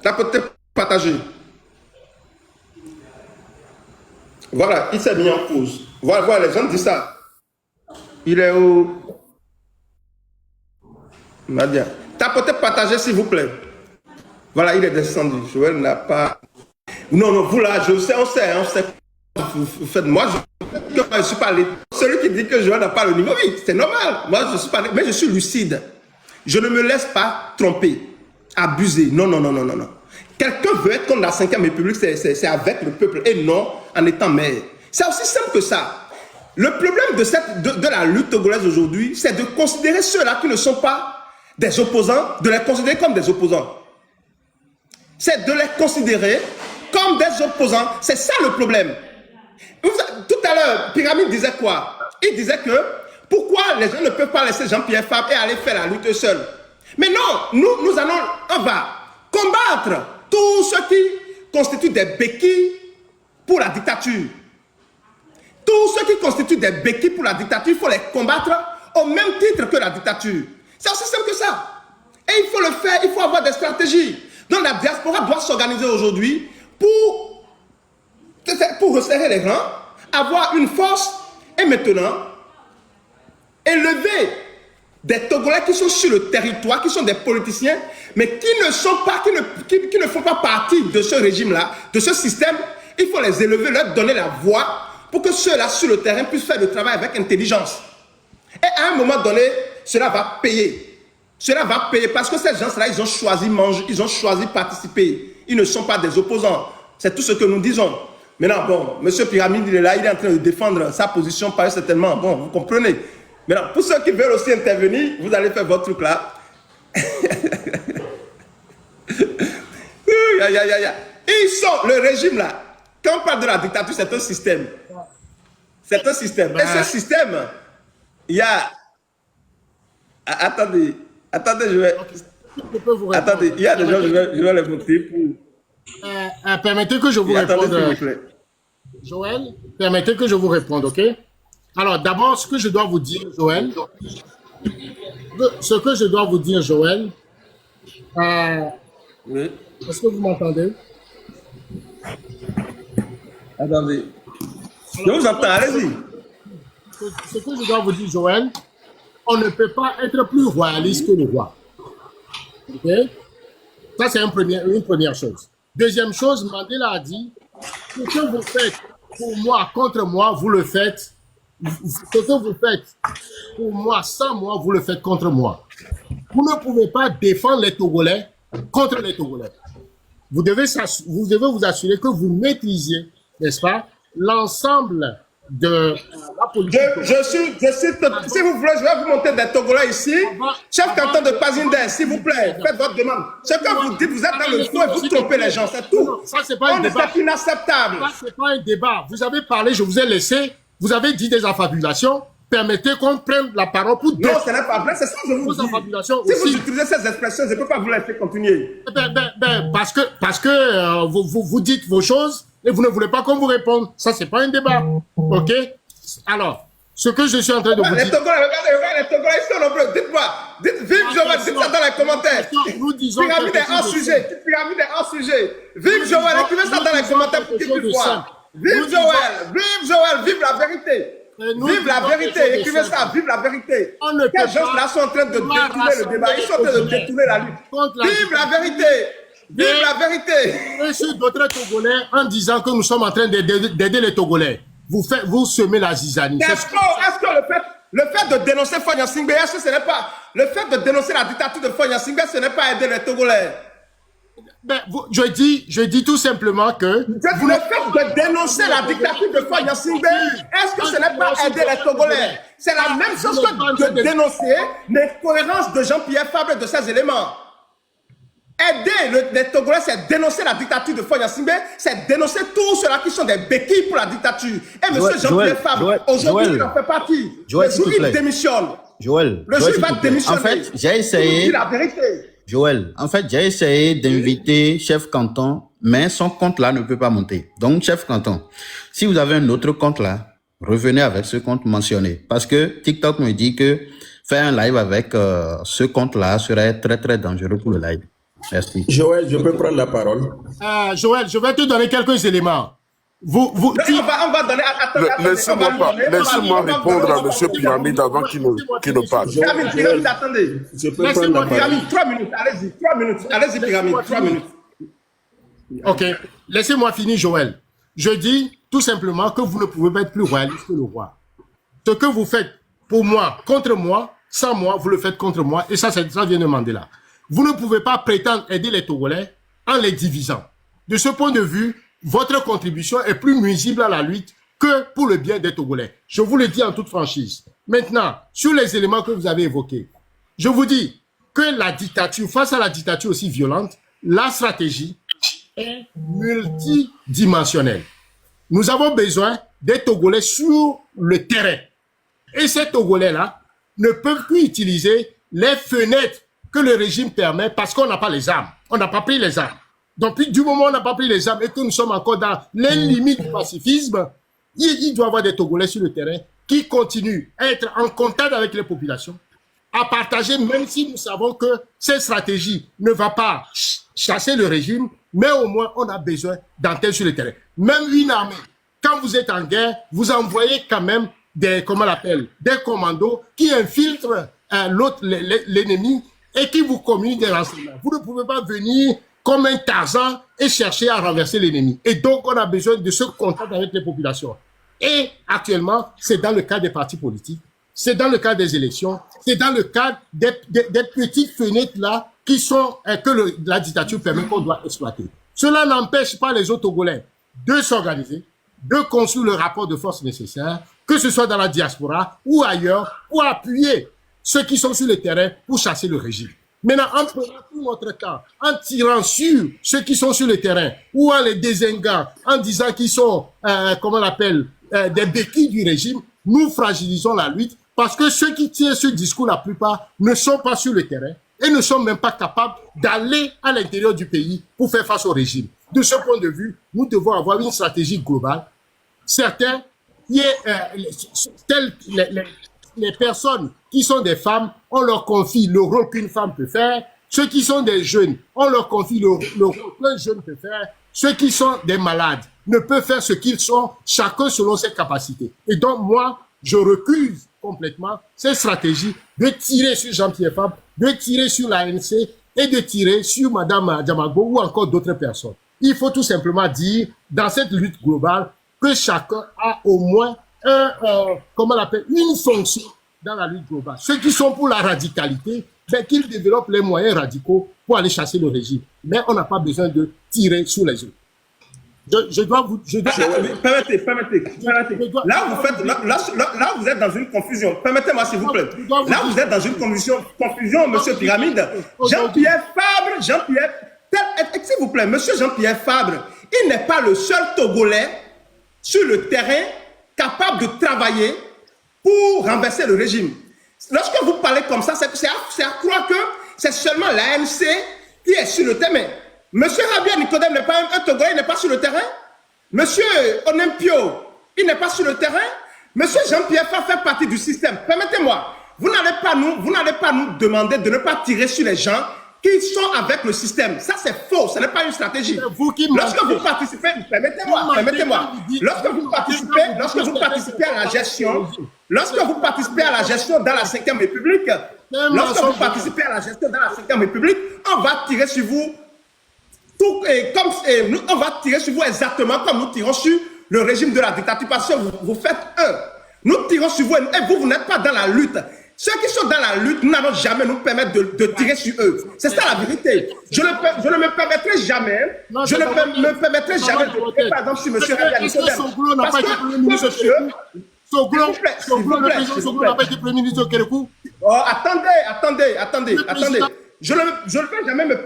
[SPEAKER 1] Tapotez, partagez. Voilà, il s'est mis en pause. Voilà, voilà, les gens disent ça. Il est où? Madia. Tapotez, partagez, s'il vous plaît. Voilà, il est descendu. Joël n'a pas... Non, non, vous là, je sais, on sait. Vous faites, moi, je suis pas allé. Celui qui dit que Joël n'a pas le niveau, oui, c'est normal. Moi, je suis pas allé, mais je suis lucide. Je ne me laisse pas tromper, abuser. Non, non, non, non, non, non. Quelqu'un veut être comme la 5e République, c'est avec le peuple et non en étant maire. C'est aussi simple que ça. Le problème de la lutte togolaise aujourd'hui, c'est de considérer ceux-là qui ne sont pas des opposants, de les considérer comme des opposants. C'est de les considérer comme des opposants. C'est ça le problème. Tout à l'heure, Pyramide disait quoi? Il disait que pourquoi les gens ne peuvent pas laisser Jean-Pierre Fabre et aller faire la lutte seul? Mais non, on va combattre tous ceux qui constituent des béquilles pour la dictature. Tous ceux qui constituent des béquilles pour la dictature, il faut les combattre au même titre que la dictature. C'est aussi simple que ça. Et il faut le faire, il faut avoir des stratégies. Donc la diaspora doit s'organiser aujourd'hui pour resserrer les rangs, avoir une force et maintenant élever des Togolais qui sont sur le territoire, qui sont des politiciens, mais qui ne font pas partie de ce régime-là, de ce système. Il faut les élever, leur donner la voix pour que ceux-là sur le terrain puissent faire le travail avec intelligence. Et à un moment donné, cela va payer. Cela va payer parce que ces gens-là, ils ont choisi manger, ils ont choisi participer. Ils ne sont pas des opposants. C'est tout ce que nous disons. Maintenant, bon, M. Pyramide, il est là, il est en train de défendre sa position, pas certainement. Bon, vous comprenez. Maintenant, pour ceux qui veulent aussi intervenir, vous allez faire votre truc là. Ils sont, le régime là, quand on parle de la dictature, c'est un système. C'est un système. Et ce système, il y a... Attendez, je vais... Attendez, il y a des gens, je vais les montrer pour...
[SPEAKER 2] Permettez que je vous réponde. Joël, permettez que je vous réponde, ok? Alors, d'abord, ce que je dois vous dire, Joël,
[SPEAKER 1] oui.
[SPEAKER 2] Est-ce que vous m'entendez?
[SPEAKER 1] Attendez. Je vous entends, allez-y.
[SPEAKER 2] Ce que je dois vous dire, Joël, on ne peut pas être plus royaliste que le roi. Ok? Ça, c'est une première chose. Deuxième chose, Mandela a dit, ce que vous faites pour moi, contre moi, vous le faites. Ce que vous faites pour moi, sans moi, vous le faites contre moi. Vous ne pouvez pas défendre les Togolais contre les Togolais. Vous devez vous assurer que vous maîtrisez, n'est-ce pas, l'ensemble de la politique.
[SPEAKER 1] Si vous voulez, je vais vous montrer des Togolais ici. Chef canton de Pazinder, s'il vous plaît, faites votre demande. Ce que vous dites, vous êtes dans le faux et vous trompez les gens, c'est tout.
[SPEAKER 2] Ça, c'est pas un débat.
[SPEAKER 1] C'est inacceptable.
[SPEAKER 2] Ça, c'est pas un débat. Vous avez parlé, je vous ai laissé, vous avez dit des affabulations. Permettez qu'on prenne la parole pour
[SPEAKER 1] deux. Non, ce n'est pas vrai, c'est ça que je vous dis. Si vous utilisez ces expressions, je ne peux pas vous laisser continuer.
[SPEAKER 2] Parce que vous dites vos choses et vous ne voulez pas qu'on vous réponde. Ça, c'est pas un débat. OK? Alors, ce que je suis en train de vous dire...
[SPEAKER 1] Les Togolais, regardez, les Togolais, ils sont nombreux. Dites-moi, vive Joël, dites ça dans les commentaires. Pyramide est hors sujet. Pyramide est hors sujet. Vive Joël, écrivez ça dans les commentaires pour qu'il puisse voir. Vive Joël, vive la vérité. Vive la vérité, écrivez ça, vive la vérité. Quels gens là sont en train de détourner le débat, ils sont en train de détourner la lutte. Vive la vérité. Vive la vérité.
[SPEAKER 2] Monsieur d'autres Togolais en disant que nous sommes en train d'aider les Togolais. Vous semez la zizanie.
[SPEAKER 1] Est-ce que le fait de dénoncer Fonya Singbe, est-ce que ce n'est pas le fait de dénoncer la dictature de Fonya Singbe, ce n'est pas aider les Togolais?
[SPEAKER 2] Ben, je dis tout simplement que
[SPEAKER 1] le fait de dénoncer la dictature de Fonya Singbe, est-ce que ce n'est pas aider les Togolais? C'est la même chose que de dénoncer l'incohérence de Jean-Pierre Fabre et de ses éléments. Aider les Togolais, c'est dénoncer la dictature de Fonya Singbe, c'est dénoncer tous ceux-là qui sont des béquilles pour la dictature. Et M. Jean-Pierre Fabre, aujourd'hui, il en fait partie. Le jour il démissionne. Le jour il va démissionner.
[SPEAKER 3] En fait, j'ai essayé.
[SPEAKER 1] La vérité.
[SPEAKER 3] Joël, en fait, j'ai essayé d'inviter Chef Canton, mais son compte là ne peut pas monter. Donc, Chef Canton, si vous avez un autre compte là, revenez avec ce compte mentionné. Parce que TikTok me dit que faire un live avec ce compte là serait très très dangereux pour le live. Merci.
[SPEAKER 4] Joël, je peux prendre la parole.
[SPEAKER 2] Joël, je vais te donner quelques éléments.
[SPEAKER 1] On va donner.
[SPEAKER 5] Laissez-moi répondre à M. Pyramide avant qu'il ne parle.
[SPEAKER 1] Pyramide, attendez.
[SPEAKER 4] Je peux prendre la parole.
[SPEAKER 1] Pyramide, 3 minutes. Allez-y, 3 minutes. Allez-y, Pyramide, 3 minutes.
[SPEAKER 2] Ok, laissez-moi finir, Joël. Je dis tout simplement que vous ne pouvez pas être plus royaliste que le roi. Ce que vous faites pour moi, contre moi, sans moi, vous le faites contre moi. Et ça vient de Mandela. Vous ne pouvez pas prétendre aider les Togolais en les divisant. De ce point de vue, votre contribution est plus nuisible à la lutte que pour le bien des Togolais. Je vous le dis en toute franchise. Maintenant, sur les éléments que vous avez évoqués, je vous dis que la dictature, face à la dictature aussi violente, la stratégie est multidimensionnelle. Nous avons besoin des Togolais sur le terrain. Et ces Togolais-là ne peuvent plus utiliser les fenêtres que le régime permet parce qu'on n'a pas les armes. On n'a pas pris les armes. Donc, du moment où on n'a pas pris les armes et que nous sommes encore dans les limites du pacifisme, il doit y avoir des Togolais sur le terrain qui continuent à être en contact avec les populations, à partager, même si nous savons que cette stratégie ne va pas chasser le régime, mais au moins on a besoin d'antennes sur le terrain. Même une armée, quand vous êtes en guerre, vous envoyez quand même des commandos qui infiltrent l'ennemi et qui vous communiquent des renseignements. Vous ne pouvez pas venir comme un Tarzan et chercher à renverser l'ennemi. Et donc, on a besoin de ce contact avec les populations. Et actuellement, c'est dans le cas des partis politiques, c'est dans le cas des élections, c'est dans le cas des petites fenêtres-là qui sont, que la dictature permet qu'on doit exploiter. Cela n'empêche pas les autres Togolais de s'organiser, de construire le rapport de force nécessaire, que ce soit dans la diaspora ou ailleurs, pour appuyer ceux qui sont sur le terrain pour chasser le régime. Maintenant, en prenant tout notre temps, en tirant sur ceux qui sont sur le terrain, ou en les désinguant, en disant qu'ils sont, des béquilles du régime, nous fragilisons la lutte, parce que ceux qui tirent ce discours, la plupart, ne sont pas sur le terrain, et ne sont même pas capables d'aller à l'intérieur du pays pour faire face au régime. De ce point de vue, nous devons avoir une stratégie globale. Certains, les personnes qui sont des femmes, on leur confie le rôle qu'une femme peut faire. Ceux qui sont des jeunes, on leur confie le rôle qu'un jeune peut faire. Ceux qui sont des malades ne peuvent faire ce qu'ils sont, chacun selon ses capacités. Et donc, moi, je recuse complètement cette stratégie de tirer sur Jean-Pierre Fabre, de tirer sur l'ANC et de tirer sur Madame Diamago ou encore d'autres personnes. Il faut tout simplement dire, dans cette lutte globale, que chacun a au moins une fonction dans la lutte globale. Ceux qui sont pour la radicalité, ben, qu'ils développent les moyens radicaux pour aller chasser le régime. Mais on n'a pas besoin de tirer sur les autres.
[SPEAKER 1] Permettez. Là, vous êtes dans une confusion. Permettez-moi, s'il vous plaît. Là, vous êtes dans une confusion, monsieur Pyramide. Jean-Pierre Fabre, s'il vous plaît, monsieur Jean-Pierre Fabre, il n'est pas le seul Togolais sur le terrain capable de travailler pour renverser le régime. Lorsque vous parlez comme ça, c'est à croire que c'est seulement l'ANC qui est sur le terrain. Monsieur Rabia Nicodème n'est pas un Togolais, il n'est pas sur le terrain. Monsieur Onempio, il n'est pas sur le terrain. Monsieur Jean-Pierre Fabre fait partie du système. Permettez-moi, vous n'allez pas nous demander de ne pas tirer sur les gens qui sont avec le système. Ça, c'est faux. Ce n'est pas une stratégie.
[SPEAKER 2] Vous qui
[SPEAKER 1] Lorsque
[SPEAKER 2] mentez.
[SPEAKER 1] vous participez, permettez-moi. Lorsque vous participez à la gestion, lorsque vous participez à la gestion dans la 5e République, lorsque vous participez à la gestion dans la 5e République, on va tirer sur vous on va tirer sur vous exactement comme nous tirons sur le régime de la dictature, parce que vous faites nous tirons sur vous et vous n'êtes pas dans la lutte. Ceux qui sont dans la lutte, nous n'allons jamais nous permettre de tirer sur eux. C'est ça la vérité. Je ne me permettrai jamais, je ne me permettrai jamais de tirer par exemple sur M. Rabia Nicodème.
[SPEAKER 2] Soglo n'a pas été Premier ministre au Kérékou. Soglo, le président Soglo n'a pas été Premier ministre au Kérékou.
[SPEAKER 1] Oh, attendez. Je ne vais jamais me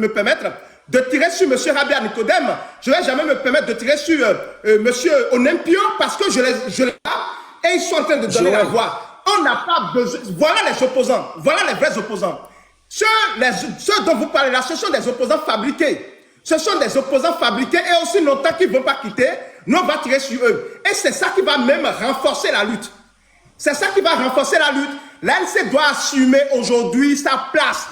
[SPEAKER 1] permettre, de tirer sur M. Rabia Nicodème. Je ne vais jamais me permettre de tirer sur M. Olympio, parce que je l'ai et ils sont en train de donner la voix. On n'a pas besoin. Voilà les opposants. Voilà les vrais opposants. Ceux dont vous parlez là, ce sont des opposants fabriqués. Ce sont des opposants fabriqués et aussi longtemps qu'ils ne vont pas quitter, nous on va tirer sur eux. Et c'est ça qui va même renforcer la lutte. C'est ça qui va renforcer la lutte. L'ANC doit assumer aujourd'hui sa place.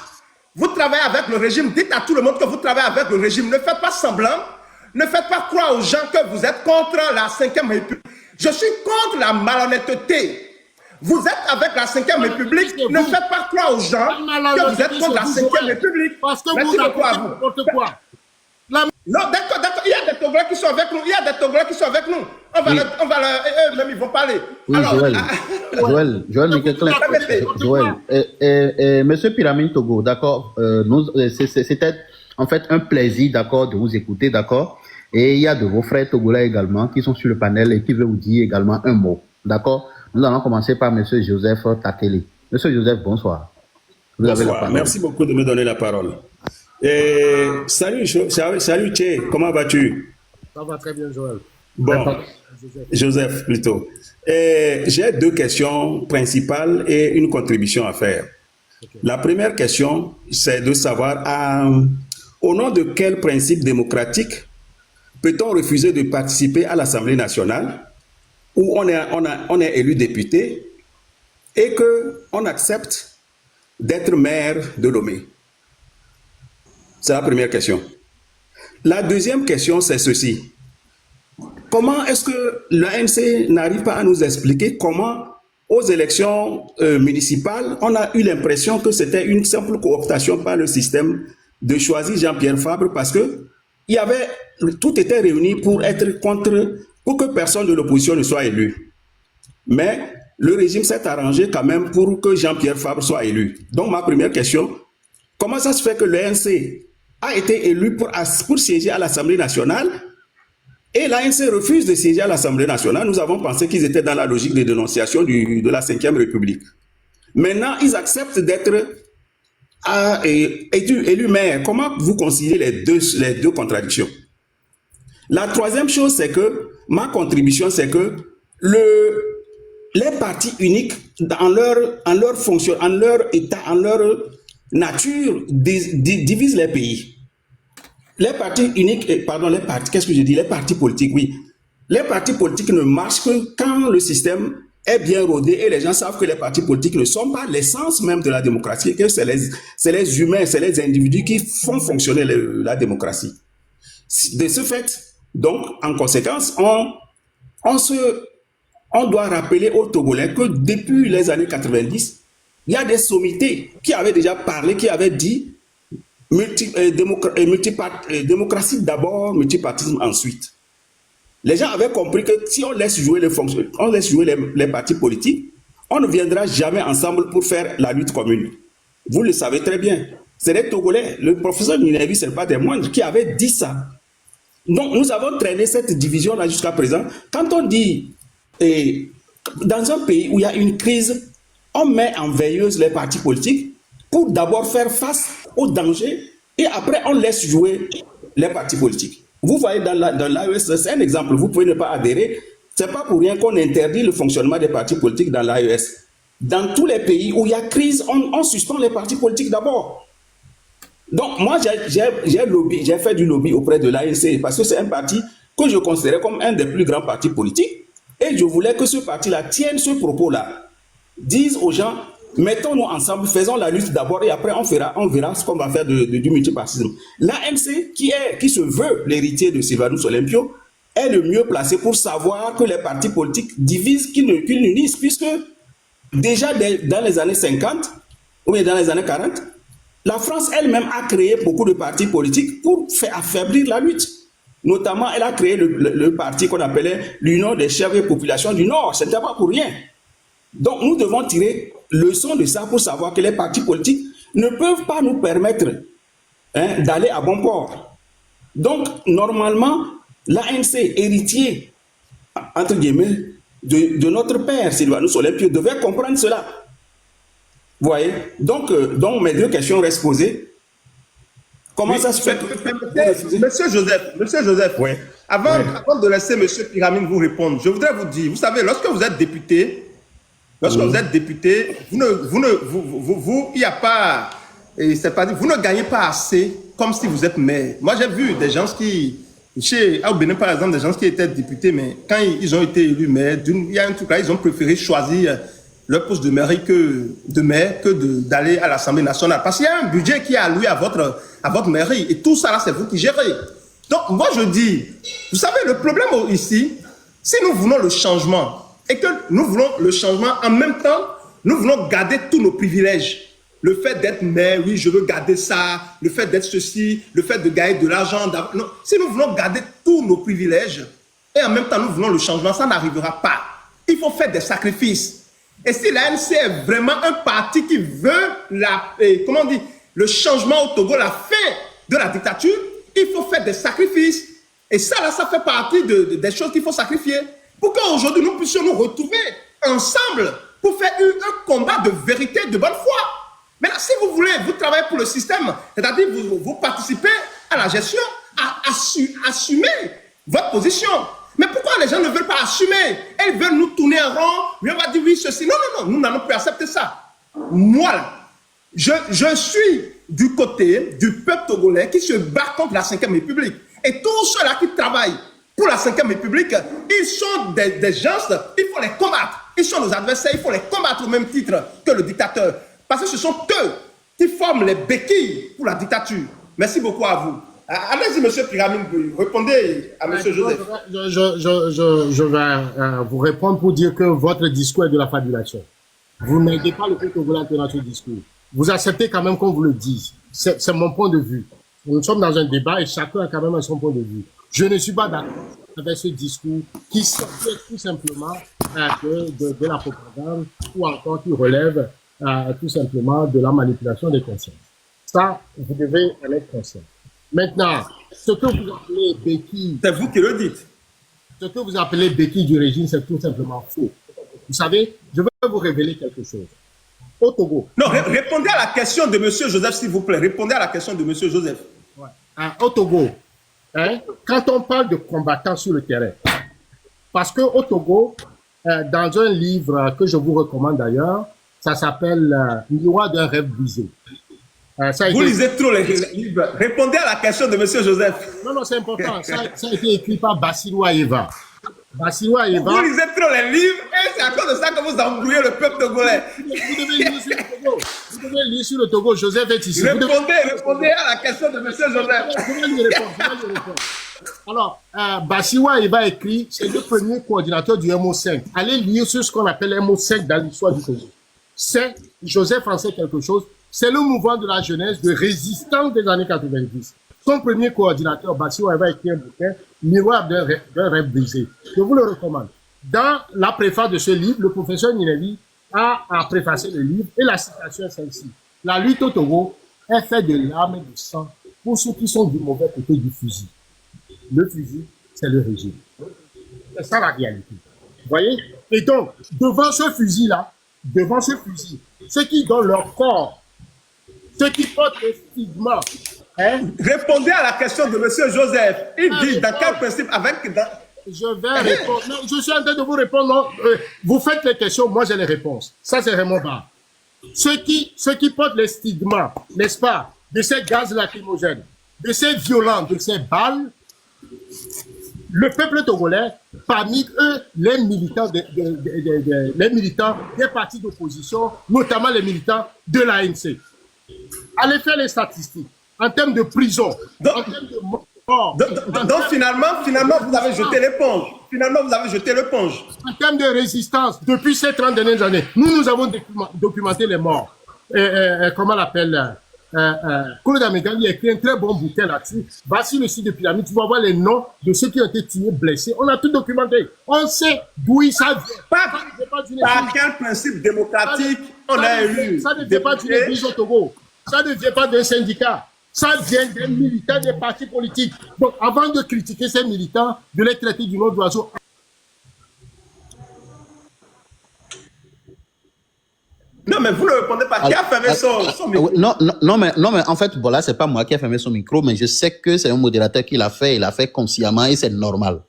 [SPEAKER 1] Vous travaillez avec le régime, dites à tout le monde que vous travaillez avec le régime. Ne faites pas semblant, ne faites pas croire aux gens que vous êtes contre la 5e République. Je suis contre la malhonnêteté. Vous êtes avec la 5e République, ne faites pas croire aux gens que vous êtes contre la 5e République.
[SPEAKER 2] Parce que vous n'avez n'importe quoi.
[SPEAKER 1] Non, d'accord, il y a des Togolais qui sont avec nous, On va eux-mêmes, ils vont parler.
[SPEAKER 3] Oui, alors, Joël, Monsieur Pyramide Togo, d'accord, c'était en fait un plaisir, d'accord, de vous écouter, d'accord. Et il y a de vos frères togolais également qui sont sur le panel et qui veulent vous dire également un mot. D'accord? Nous allons commencer par M. Joseph Takele. Monsieur Joseph, bonsoir.
[SPEAKER 4] Vous avez la parole. Merci beaucoup de me donner la parole. Et salut Tché, comment vas-tu?
[SPEAKER 2] Ça va très bien, Joël.
[SPEAKER 4] Bon, Joseph plutôt. J'ai deux questions principales et une contribution à faire. Okay. La première question, c'est de savoir au nom de quel principe démocratique peut-on refuser de participer à l'Assemblée nationale où on est élu député et qu'on accepte d'être maire de Lomé? C'est la première question. La deuxième question, c'est ceci. Comment est-ce que l'ANC n'arrive pas à nous expliquer comment, aux élections municipales, on a eu l'impression que c'était une simple cooptation par le système de choisir Jean-Pierre Fabre parce que tout était réuni pour que personne de l'opposition ne soit élu. Mais le régime s'est arrangé quand même pour que Jean-Pierre Fabre soit élu. Donc ma première question, comment ça se fait que l'ANC a été élu pour siéger à l'Assemblée nationale et l'ANC refuse de siéger à l'Assemblée nationale? Nous avons pensé qu'ils étaient dans la logique de dénonciation de la 5e République. Maintenant, ils acceptent d'être élus maire. Comment vous conciliez les deux contradictions? La troisième chose, c'est que ma contribution, c'est que les partis uniques, en leur fonction, en leur état, en leur nature, divisent les pays. Les partis uniques, les partis politiques, oui. Les partis politiques ne marchent que quand le système est bien rodé et les gens savent que les partis politiques ne sont pas l'essence même de la démocratie, que c'est les humains, c'est les individus qui font fonctionner la démocratie. De ce fait, donc, en conséquence, on doit rappeler aux Togolais que depuis les années 90, il y a des sommités qui avaient déjà parlé, qui avaient dit démocratie d'abord, multipartisme ensuite. Les gens avaient compris que si on laisse jouer les partis politiques, on ne viendra jamais ensemble pour faire la lutte commune. Vous le savez très bien. C'est les Togolais, le professeur Minevi, ce n'est pas des moindres, qui avait dit ça. Donc nous avons traîné cette division-là jusqu'à présent. Quand on dit, dans un pays où il y a une crise, on met en veilleuse les partis politiques pour d'abord faire face aux dangers et après on laisse jouer les partis politiques. Vous voyez dans l'AES, c'est un exemple, vous pouvez ne pas adhérer, c'est pas pour rien qu'on interdit le fonctionnement des partis politiques dans l'AES. Dans tous les pays où il y a crise, on suspend les partis politiques d'abord. Donc moi j'ai fait du lobby auprès de l'ANC parce que c'est un parti que je considérais comme un des plus grands partis politiques et je voulais que ce parti-là tienne ce propos-là, dise aux gens Mettons-nous ensemble, faisons la lutte d'abord et après on verra ce qu'on va faire du multipartisme. L'ANC, qui se veut l'héritier de Sylvanus Olympio, est le mieux placé pour savoir que les partis politiques divisent, qu'ils n'unissent, puisque déjà dans les années 50 ou bien dans les années 40, la France elle-même a créé beaucoup de partis politiques pour faire affaiblir la lutte. Notamment, elle a créé le parti qu'on appelait l'Union des chefs et populations du Nord. Ce n'était pas pour rien. Donc, nous devons tirer leçon de ça pour savoir que les partis politiques ne peuvent pas nous permettre d'aller à bon port. Donc, normalement, l'ANC, héritier, entre guillemets, de notre père, Sylvanus Olympio, devait comprendre cela. Vous voyez? Donc, mes deux questions restent posées. Comment ça se fait que...
[SPEAKER 1] Monsieur Joseph,
[SPEAKER 4] ouais.
[SPEAKER 1] Avant de laisser Monsieur Pyramide vous répondre, je voudrais vous dire, vous savez, lorsque vous êtes député, vous êtes député, il n'y a pas, c'est pas dit, vous ne gagnez pas assez comme si vous êtes maire. Moi, j'ai vu des gens qui, au Bénin par exemple, des gens qui étaient députés, mais quand ils ont été élus maire, il y a un truc là, ils ont préféré choisir leur poste de mairie que d'aller à l'Assemblée nationale. Parce qu'il y a un budget qui est alloué à votre mairie. Et tout ça, là, c'est vous qui gérez. Donc, moi, je dis, vous savez, le problème ici, si nous voulons le changement, et que nous voulons le changement, en même temps, nous voulons garder tous nos privilèges. Le fait d'être maire, oui, je veux garder ça. Le fait d'être ceci, le fait de gagner de l'argent. Si nous voulons garder tous nos privilèges, et en même temps, nous voulons le changement, ça n'arrivera pas. Il faut faire des sacrifices. Et si l'ANC est vraiment un parti qui veut le changement au Togo, la fin de la dictature, il faut faire des sacrifices. Et ça, là, ça fait partie des choses qu'il faut sacrifier. Pour qu'aujourd'hui, nous puissions nous retrouver ensemble pour faire un combat de vérité, de bonne foi. Maintenant, si vous voulez, vous travaillez pour le système, c'est-à-dire vous participez à la gestion, à assumer votre position. Mais pourquoi les gens ne veulent pas assumer? Ils veulent nous tourner en rond. Mais on va dire oui, ceci. Non, non, non, nous n'allons plus accepter ça. Moi, je suis du côté du peuple togolais qui se bat contre la 5e République. Et tous ceux-là qui travaillent pour la 5e République, ils sont des gens, il faut les combattre. Ils sont nos adversaires, il faut les combattre au même titre que le dictateur. Parce que ce sont eux qui forment les béquilles pour la dictature. Merci beaucoup à vous. Allez-y, monsieur Pyramide, répondez à monsieur Joseph.
[SPEAKER 2] Je vais vous répondre pour dire que votre discours est de la fabulation. Vous n'aidez pas le peuple togolais dans notre discours. Vous acceptez quand même qu'on vous le dise. C'est mon point de vue. Nous sommes dans un débat et chacun a quand même son point de vue. Je ne suis pas d'accord avec ce discours qui sortait tout simplement de la propagande ou encore qui relève tout simplement de la manipulation des consciences. Ça, vous devez en être conscient. Maintenant, ce que vous appelez béquille...
[SPEAKER 1] C'est vous qui le dites.
[SPEAKER 2] Ce que vous appelez béquille du régime, c'est tout simplement faux. Vous savez, je vais vous révéler quelque chose. Au Togo...
[SPEAKER 1] Non, répondez à la question de monsieur Joseph, s'il vous plaît. Répondez à la question de monsieur Joseph.
[SPEAKER 2] Ouais. Au Togo, quand on parle de combattants sur le terrain, parce qu'au Togo, dans un livre que je vous recommande d'ailleurs, ça s'appelle « Miroir d'un rêve brisé ».
[SPEAKER 1] Vous lisez trop les livres. Répondez à la question de monsieur Joseph.
[SPEAKER 2] Non, c'est important. Ça a été écrit par Bassirou Ayeva. Bassirou Ayeva.
[SPEAKER 1] Vous lisez trop les livres et c'est à cause de ça que vous embrouillez le peuple togolais.
[SPEAKER 2] Vous devez lire sur le Togo. Vous devez lire sur le Togo. Joseph est ici.
[SPEAKER 1] Répondez à la question de monsieur Joseph.
[SPEAKER 2] Je vais lui répondre. Alors, Bassirou Ayeva écrit, c'est le premier coordinateur du MO5. Allez lire sur ce qu'on appelle MO5 dans l'histoire du Togo. C'est, Joseph en sait quelque chose, c'est le mouvement de la jeunesse de résistance des années 90. Son premier coordinateur, Bassirou Ayeva, écrit un bouquin, Miroir d'un rêve brisé. Je vous le recommande. Dans la préface de ce livre, le professeur Ninevi a préfacé le livre et la citation est celle-ci. La lutte au Togo est faite de larmes et de sang pour ceux qui sont du mauvais côté du fusil. Le fusil, c'est le régime. C'est ça la réalité. Vous voyez? Et donc, devant ce fusil-là, ceux qui donnent leur corps, ceux qui portent les stigmas.
[SPEAKER 1] Répondez à la question de monsieur Joseph. Il dit dans quel principe
[SPEAKER 2] Je vais répondre. Non, je suis en train de vous répondre. Non. Vous faites les questions, moi j'ai les réponses. Ça, c'est vraiment bas. Ceux qui portent les stigmas, n'est-ce pas, de ces gaz lacrymogènes, de ces violents, de ces balles, le peuple togolais, parmi eux, les militants les militants des partis d'opposition, notamment les militants de l'ANC. Allez faire les statistiques en termes de prison, en termes de mort.
[SPEAKER 1] Donc finalement, vous avez jeté l'éponge. Finalement, vous avez jeté l'éponge.
[SPEAKER 2] En termes de résistance, depuis ces 30 dernières années, nous avons documenté les morts. Comment on l'appelle Claude Amégali a écrit un très bon bouquin là-dessus. Va sur le site de Pyramide, tu vas voir les noms de ceux qui ont été tués, blessés. On a tout documenté. On sait d'où ça vient.
[SPEAKER 1] Par quel principe démocratique on a élu?
[SPEAKER 2] Ça ne vient pas d'une église au Togo. Ça ne vient pas d'un syndicat. Ça vient des militants des partis politiques. Donc, avant de critiquer ces militants, de les traiter du nom d'oiseau.
[SPEAKER 1] Non, mais vous ne répondez pas. Qui a fermé son micro?
[SPEAKER 3] Non, mais en fait, bon, là, c'est pas moi qui ai fermé son micro, mais je sais que c'est un modérateur qui l'a fait, il l'a fait consciemment et c'est normal.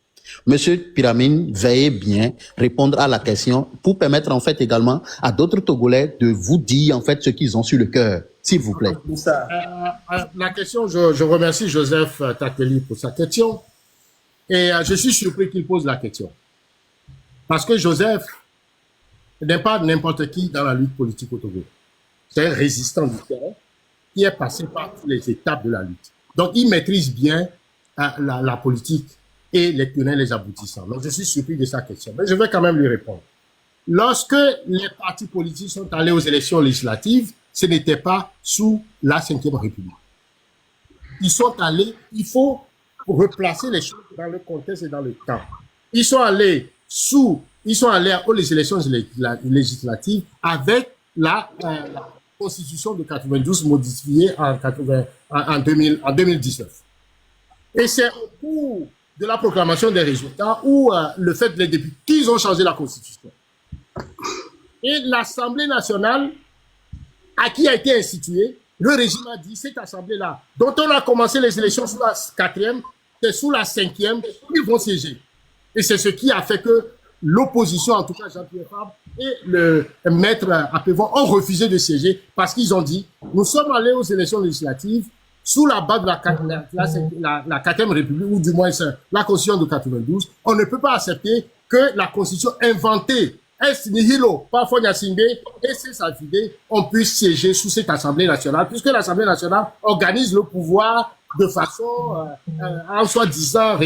[SPEAKER 3] Monsieur Pyramide, veuillez bien répondre à la question pour permettre en fait également à d'autres Togolais de vous dire en fait ce qu'ils ont sur le cœur, s'il vous plaît.
[SPEAKER 2] La question, je remercie Joseph Takeli pour sa question et je suis surpris qu'il pose la question. Parce que Joseph n'est pas n'importe qui dans la lutte politique au Togo. C'est un résistant du terrain qui est passé par toutes les étapes de la lutte. Donc, il maîtrise bien la politique et les tenants et les aboutissants. Donc, je suis surpris de sa question. Mais je vais quand même lui répondre. Lorsque les partis politiques sont allés aux élections législatives, ce n'était pas sous la Ve République. Ils sont allés, il faut replacer les choses dans le contexte et dans le temps. Ils sont allés aux élections législatives avec la Constitution de 92 modifiée en 2019. Et c'est au cours de la proclamation des résultats ou le fait que les députés, ils ont changé la Constitution. Et l'Assemblée nationale, à qui a été instituée, le régime a dit, cette Assemblée-là, dont on a commencé les élections sous la 4e, c'est sous la 5e, ils vont siéger. Et c'est ce qui a fait que l'opposition, en tout cas Jean-Pierre Fabre et le maître Apévon ont refusé de siéger parce qu'ils ont dit, nous sommes allés aux élections législatives sous la base de la 4e République, ou du moins la Constitution de 92, on ne peut pas accepter que la Constitution inventée, est nihilo, par Fonya Singbe et César-Fidé, on puisse siéger sous cette Assemblée nationale, puisque l'Assemblée nationale organise le pouvoir de façon, en soi-disant,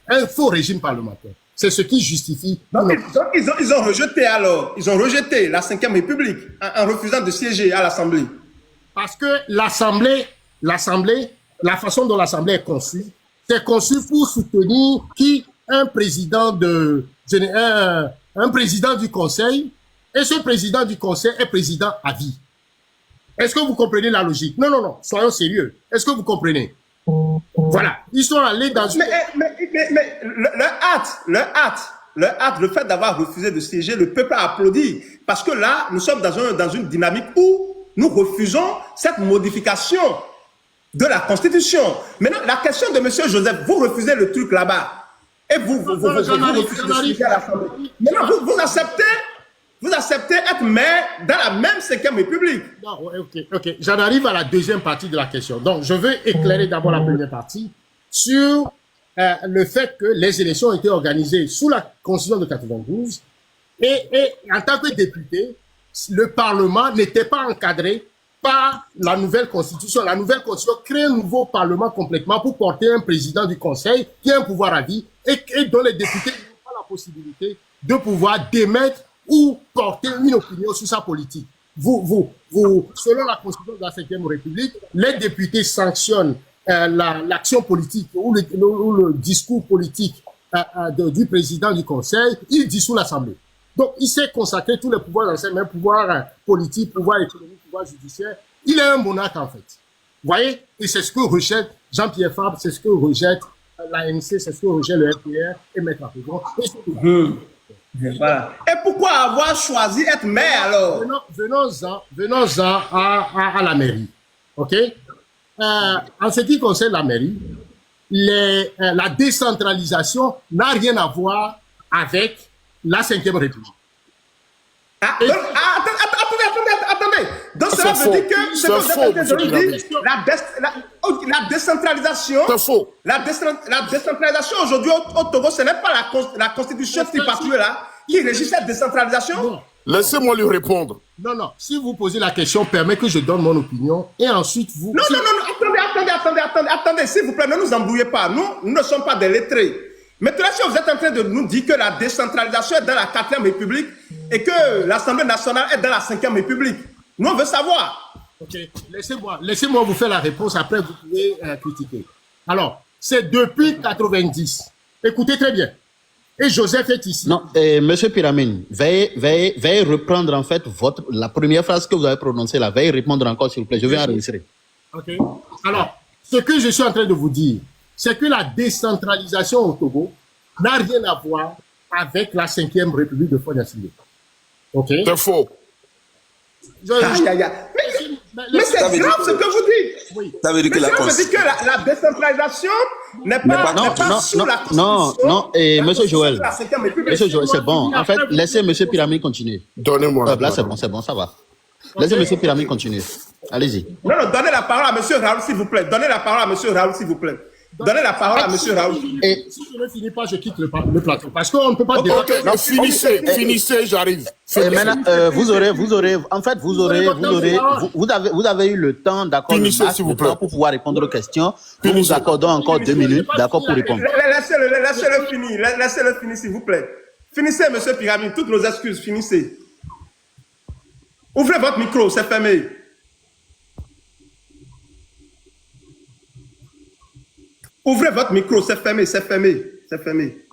[SPEAKER 2] un faux régime parlementaire. C'est ce qui justifie.
[SPEAKER 1] Donc ils ont rejeté alors, ils ont rejeté la 5e République en refusant de siéger à l'Assemblée.
[SPEAKER 2] Parce que l'Assemblée, la façon dont l'Assemblée est conçue, c'est conçu pour soutenir un président du Conseil, et ce président du Conseil est président à vie. Est-ce que vous comprenez la logique? Non, soyons sérieux. Est-ce que vous comprenez? Voilà, ils sont allés dans une...
[SPEAKER 1] Mais le fait d'avoir refusé de siéger, le peuple a applaudi. Parce que là, nous sommes dans une dynamique où nous refusons cette modification de la Constitution. Maintenant, la question de M. Joseph, vous refusez le truc là-bas. Et vous refusez de siéger à l'Assemblée. Maintenant, vous acceptez être maire dans la même 5e République.
[SPEAKER 2] Non, ok. J'en arrive à la deuxième partie de la question. Donc, je veux éclairer d'abord la première partie sur le fait que les élections ont été organisées sous la Constitution de 92 et en tant que député, le Parlement n'était pas encadré par la nouvelle Constitution. La nouvelle Constitution crée un nouveau Parlement complètement pour porter un président du Conseil qui a un pouvoir à vie et dont les députés n'ont pas la possibilité de pouvoir démettre ou porter une opinion sur sa politique. Selon la Constitution de la 5e République, les députés sanctionnent l'action politique ou le discours politique du président du Conseil, il dissout l'Assemblée. Donc, il s'est consacré tous les pouvoirs dans ses mains, pouvoir politique, pouvoir économique, pouvoir judiciaire. Il est un monarque, en fait. Vous voyez? Et c'est ce que rejette Jean-Pierre Fabre, c'est ce que rejette l'ANC, c'est ce que rejette le FPR et Maître Apévon.
[SPEAKER 1] Voilà. Et pourquoi avoir choisi être maire alors?
[SPEAKER 2] Venons-en à la mairie. OK? En ce qui concerne la mairie, la décentralisation n'a rien à voir avec la 5e République.
[SPEAKER 1] Attendez. attendez. Donc cela
[SPEAKER 5] C'est
[SPEAKER 1] veut dire
[SPEAKER 5] faux.
[SPEAKER 1] que ce
[SPEAKER 5] C'est
[SPEAKER 1] que vous êtes
[SPEAKER 5] faux,
[SPEAKER 1] en train de
[SPEAKER 5] monsieur
[SPEAKER 1] nous
[SPEAKER 5] Pyramide.
[SPEAKER 1] dire, la décentralisation,
[SPEAKER 5] C'est faux.
[SPEAKER 1] la décentralisation aujourd'hui au Togo, ce n'est pas la constitution tripartite là qui régit cette décentralisation.
[SPEAKER 2] Non.
[SPEAKER 5] Laissez-moi lui répondre.
[SPEAKER 2] Non, non. Si vous posez la question, permet que je donne mon opinion et ensuite vous...
[SPEAKER 1] Non, non, non, attendez, s'il vous plaît, ne nous embrouillez pas. Nous ne sommes pas des lettrés. Maintenant, si vous êtes en train de nous dire que la décentralisation est dans la 4e République et que l'Assemblée nationale est dans la 5e République, nous, on veut savoir.
[SPEAKER 2] Ok, laissez-moi vous faire la réponse, après vous pouvez critiquer. Alors, c'est depuis 90. Écoutez très bien. Et Joseph est ici.
[SPEAKER 3] Non, monsieur Pyramide, veuillez reprendre en fait la première phrase que vous avez prononcée là. Veuillez répondre encore, s'il vous plaît. Je vais enregistrer.
[SPEAKER 2] Ok. Alors, ce que je suis en train de vous dire, c'est que la décentralisation au Togo n'a rien à voir avec la 5e République de Fonya-Sindé. Ok.
[SPEAKER 5] C'est faux.
[SPEAKER 1] Aïe, aïe, aïe. Mais c'est grave ce que vous dites.
[SPEAKER 2] Oui.
[SPEAKER 6] Ça veut dire que
[SPEAKER 1] Mais ça veut dire que la décentralisation n'est pas sous la constitution.
[SPEAKER 3] Non, monsieur Joël.
[SPEAKER 1] de la 5e République.
[SPEAKER 3] Monsieur Joël, c'est bon. En fait, laissez monsieur Pyramide continuer.
[SPEAKER 5] Donnez-moi la
[SPEAKER 3] Là,
[SPEAKER 5] parole.
[SPEAKER 3] c'est bon, ça va. Laissez monsieur Pyramide continuer. Allez-y.
[SPEAKER 1] Non, non, donnez la parole à monsieur Raoul, s'il vous plaît. Donnez la parole à monsieur Raoul, s'il vous plaît. Donnez la parole à monsieur Raoul.
[SPEAKER 3] Et
[SPEAKER 2] Si je ne finis pas, je quitte le plateau. Parce qu'on ne peut pas débattre.
[SPEAKER 5] Ok, non, finissez, j'arrive.
[SPEAKER 3] Et maintenant, vous avez eu le temps, d'accord,
[SPEAKER 5] Finissez, s'il vous plaît.
[SPEAKER 3] pour pouvoir répondre aux questions. Nous vous
[SPEAKER 5] Finissez.
[SPEAKER 3] accordons encore 2 minutes, d'accord, pour répondre.
[SPEAKER 1] Laissez-le finir, s'il vous plaît. Finissez, monsieur Pyramide, toutes nos excuses, finissez. Ouvrez votre micro, c'est fermé. Ouvrez votre micro, c'est fermé, c'est fermé, c'est fermé.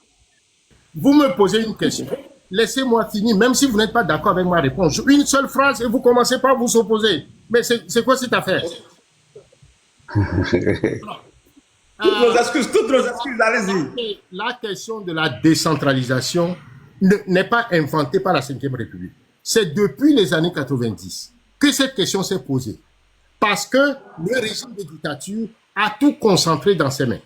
[SPEAKER 2] Vous me posez une question. Laissez-moi finir, même si vous n'êtes pas d'accord avec ma réponse. Une seule phrase et vous commencez pas à vous opposer. Mais c'est quoi cette affaire?
[SPEAKER 1] Toutes nos excuses, allez-y.
[SPEAKER 2] La question de la décentralisation n'est pas inventée par la 5e République. C'est depuis les années 90 que cette question s'est posée. Parce que le régime de dictature a tout concentré dans ses mains.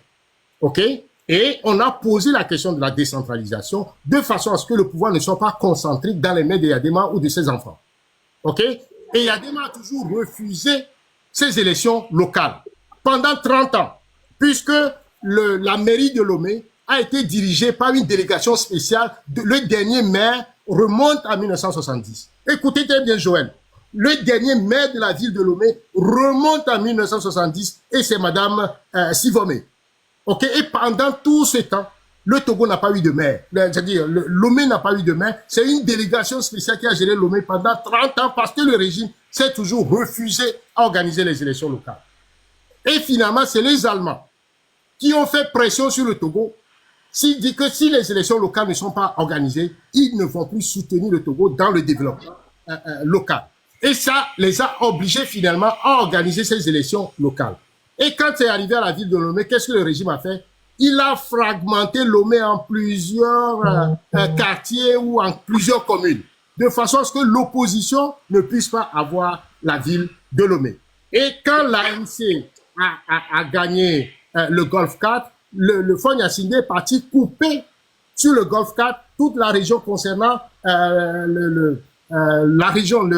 [SPEAKER 2] OK? Et on a posé la question de la décentralisation de façon à ce que le pouvoir ne soit pas concentré dans les mains de Yadema ou de ses enfants. OK? Et Yadema a toujours refusé ces élections locales pendant 30 ans, puisque la mairie de Lomé a été dirigée par une délégation spéciale. Le dernier maire remonte à 1970. Écoutez très bien, Joël. Le dernier maire de la ville de Lomé remonte à 1970 et c'est Madame Sivomé. Ok, et pendant tout ce temps, le Togo n'a pas eu de maire. C'est-à-dire, Lomé n'a pas eu de maire. C'est une délégation spéciale qui a géré Lomé pendant 30 ans parce que le régime s'est toujours refusé à organiser les élections locales. Et finalement, c'est les Allemands qui ont fait pression sur le Togo. S'ils disent que si les élections locales ne sont pas organisées, ils ne vont plus soutenir le Togo dans le développement local. Et ça les a obligés finalement à organiser ces élections locales. Et quand c'est arrivé à la ville de Lomé, qu'est-ce que le régime a fait? Il a fragmenté Lomé en plusieurs quartiers ou en plusieurs communes, de façon à ce que l'opposition ne puisse pas avoir la ville de Lomé. Et quand l'ANC a gagné le Golfe 4, le Fonya-Sindé est parti couper sur le Golfe 4 toute la région concernant la région,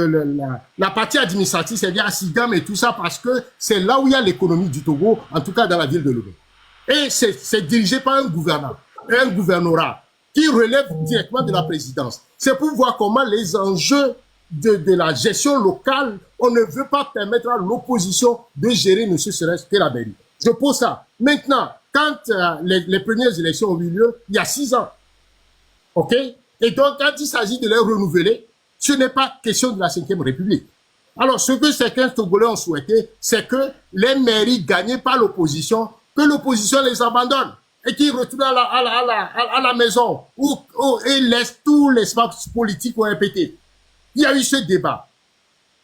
[SPEAKER 2] la partie administrative, c'est-à-dire Asigam et tout ça, parce que c'est là où il y a l'économie du Togo, en tout cas dans la ville de Lomé. Et c'est dirigé par un gouvernorat qui relève directement de la présidence. C'est pour voir comment les enjeux de la gestion locale, on ne veut pas permettre à l'opposition de gérer ne serait-ce que la mairie. Je pose ça. Maintenant, quand les premières élections ont eu lieu, il y a 6 ans, ok? Et donc, quand il s'agit de les renouveler, ce n'est pas question de la 5e République. Alors, ce que certains Togolais ont souhaité, c'est que les mairies gagnées par l'opposition, que l'opposition les abandonne et qu'ils retournent à la maison et laissent tout l'espace politique au RPT. Il y a eu ce débat.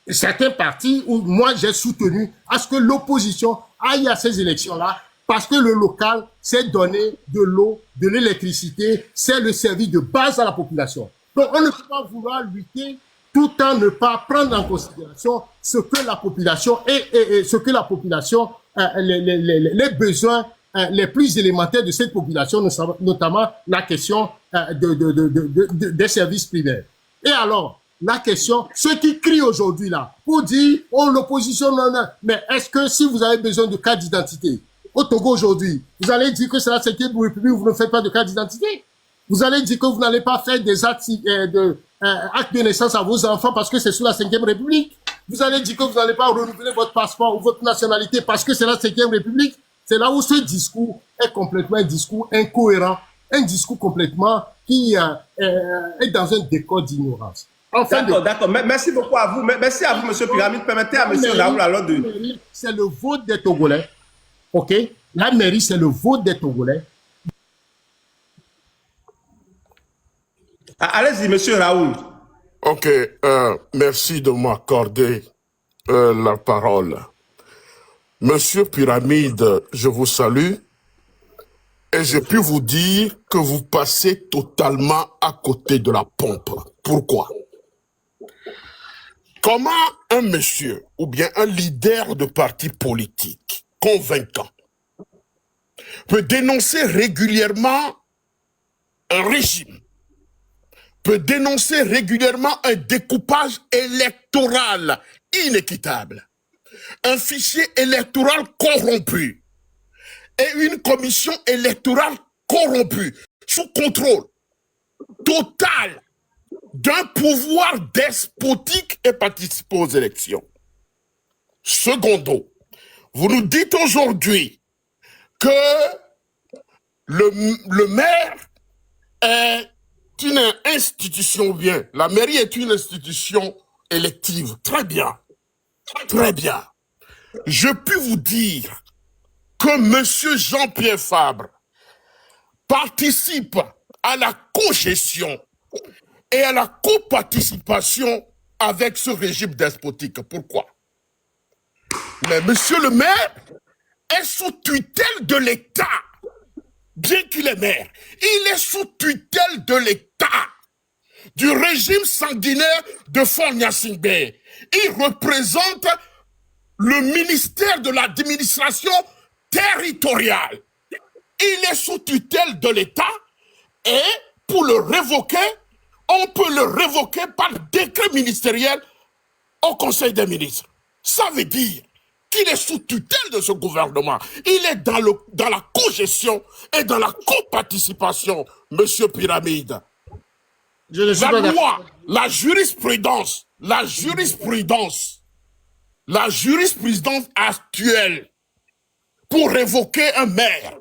[SPEAKER 2] Et certains partis où moi j'ai soutenu à ce que l'opposition aille à ces élections-là parce que le local, c'est donner de l'eau, de l'électricité, c'est le service de base à la population. Donc, on ne peut pas vouloir lutter tout en ne pas prendre en considération ce que la population et ce que la population, les besoins les plus élémentaires de cette population, notamment la question des services primaires. Et alors, la question, ceux qui crient aujourd'hui là, pour dire, oh l'opposition, non, non, mais est-ce que si vous avez besoin de carte d'identité, au Togo aujourd'hui, vous allez dire que c'est la 5e République où vous ne faites pas de carte d'identité? Vous allez dire que vous n'allez pas faire des actes de naissance à vos enfants parce que c'est sous la 5e République? Vous allez dire que vous n'allez pas renouveler votre passeport ou votre nationalité parce que c'est la 5e République? C'est là où ce discours est complètement un discours incohérent, un discours complètement qui est dans un décor d'ignorance. Enfin,
[SPEAKER 1] D'accord. Merci beaucoup à vous. Merci à vous, monsieur Pyramide. Permettez à monsieur Raoul alors de...
[SPEAKER 2] C'est le vote des Togolais. OK? La mairie, c'est le vote des Togolais.
[SPEAKER 1] Allez-y, monsieur Raoul.
[SPEAKER 5] Ok, merci de m'accorder la parole. Monsieur Pyramide, je vous salue et je puis vous dire que vous passez totalement à côté de la pompe. Pourquoi? Comment un monsieur ou bien un leader de parti politique convaincant peut dénoncer régulièrement un régime, peut dénoncer régulièrement un découpage électoral inéquitable, un fichier électoral corrompu et une commission électorale corrompue sous contrôle total d'un pouvoir despotique et participer aux élections. Secondo, vous nous dites aujourd'hui que le maire est une institution, bien, la mairie est une institution élective. Très bien. Très bien. Je puis vous dire que monsieur Jean-Pierre Fabre participe à la cogestion et à la coparticipation avec ce régime despotique. Pourquoi? Mais monsieur le maire est sous tutelle de l'État. Bien qu'il est maire, il est sous tutelle de l'État, du régime sanguinaire de Faure Gnassingbé. Il représente le ministère de l'administration territoriale. Il est sous tutelle de l'État et pour le révoquer, on peut le révoquer par décret ministériel au Conseil des ministres. Ça veut dire qu'il est sous tutelle de ce gouvernement. Il est dans la cogestion et dans la coparticipation, monsieur Pyramide. La loi, la jurisprudence actuelle pour révoquer un maire,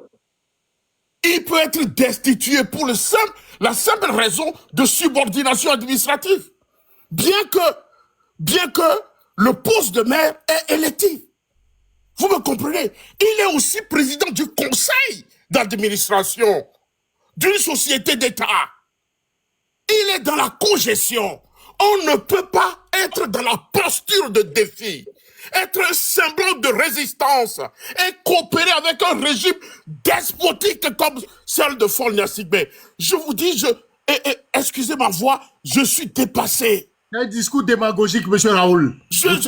[SPEAKER 5] il peut être destitué pour la simple raison de subordination administrative. Bien que le poste de maire est électif. Vous me comprenez? Il est aussi président du conseil d'administration d'une société d'État. Il est dans la cogestion. On ne peut pas être dans la posture de défi, être un symbole de résistance et coopérer avec un régime despotique comme celle de Faure Gnassingbé. Je vous dis, excusez ma voix, je suis dépassé.
[SPEAKER 2] Un discours démagogique, monsieur Raoul.
[SPEAKER 5] Non, vous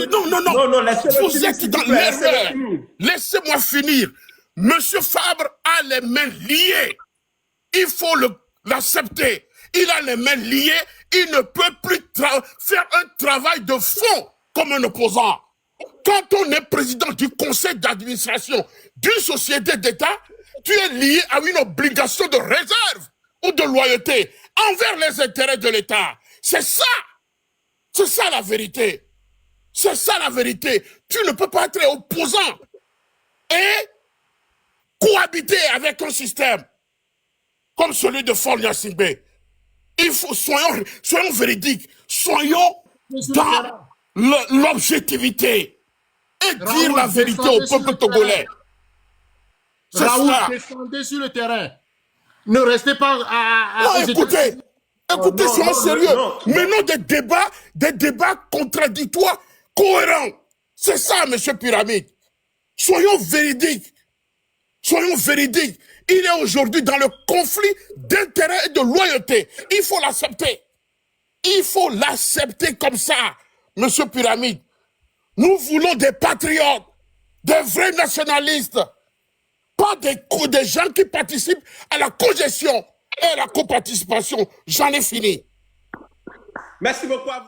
[SPEAKER 5] êtes dans l'erreur. Laissez-moi finir. Monsieur Fabre a les mains liées. Il faut l'accepter. Il a les mains liées. Il ne peut plus faire un travail de fond comme un opposant. Quand on est président du conseil d'administration d'une société d'État, tu es lié à une obligation de réserve ou de loyauté envers les intérêts de l'État. C'est ça. C'est ça la vérité. C'est ça la vérité. Tu ne peux pas être opposant et cohabiter avec un système comme celui de Faure Gnassingbé. Il faut, soyons véridiques, soyons dans l'objectivité et dire la vérité au peuple togolais.
[SPEAKER 2] C'est ça. Descendez sur le terrain. Ne restez pas
[SPEAKER 5] non, écoutez, soyons sérieux. Menons des débats contradictoires, cohérents. C'est ça, monsieur Pyramide. Soyons véridiques. Soyons véridiques. Il est aujourd'hui dans le conflit d'intérêt et de loyauté. Il faut l'accepter. Il faut l'accepter comme ça, monsieur Pyramide. Nous voulons des patriotes, des vrais nationalistes, pas des gens qui participent à la cogestion et à la coparticipation. J'en ai fini.
[SPEAKER 1] Merci beaucoup à vous.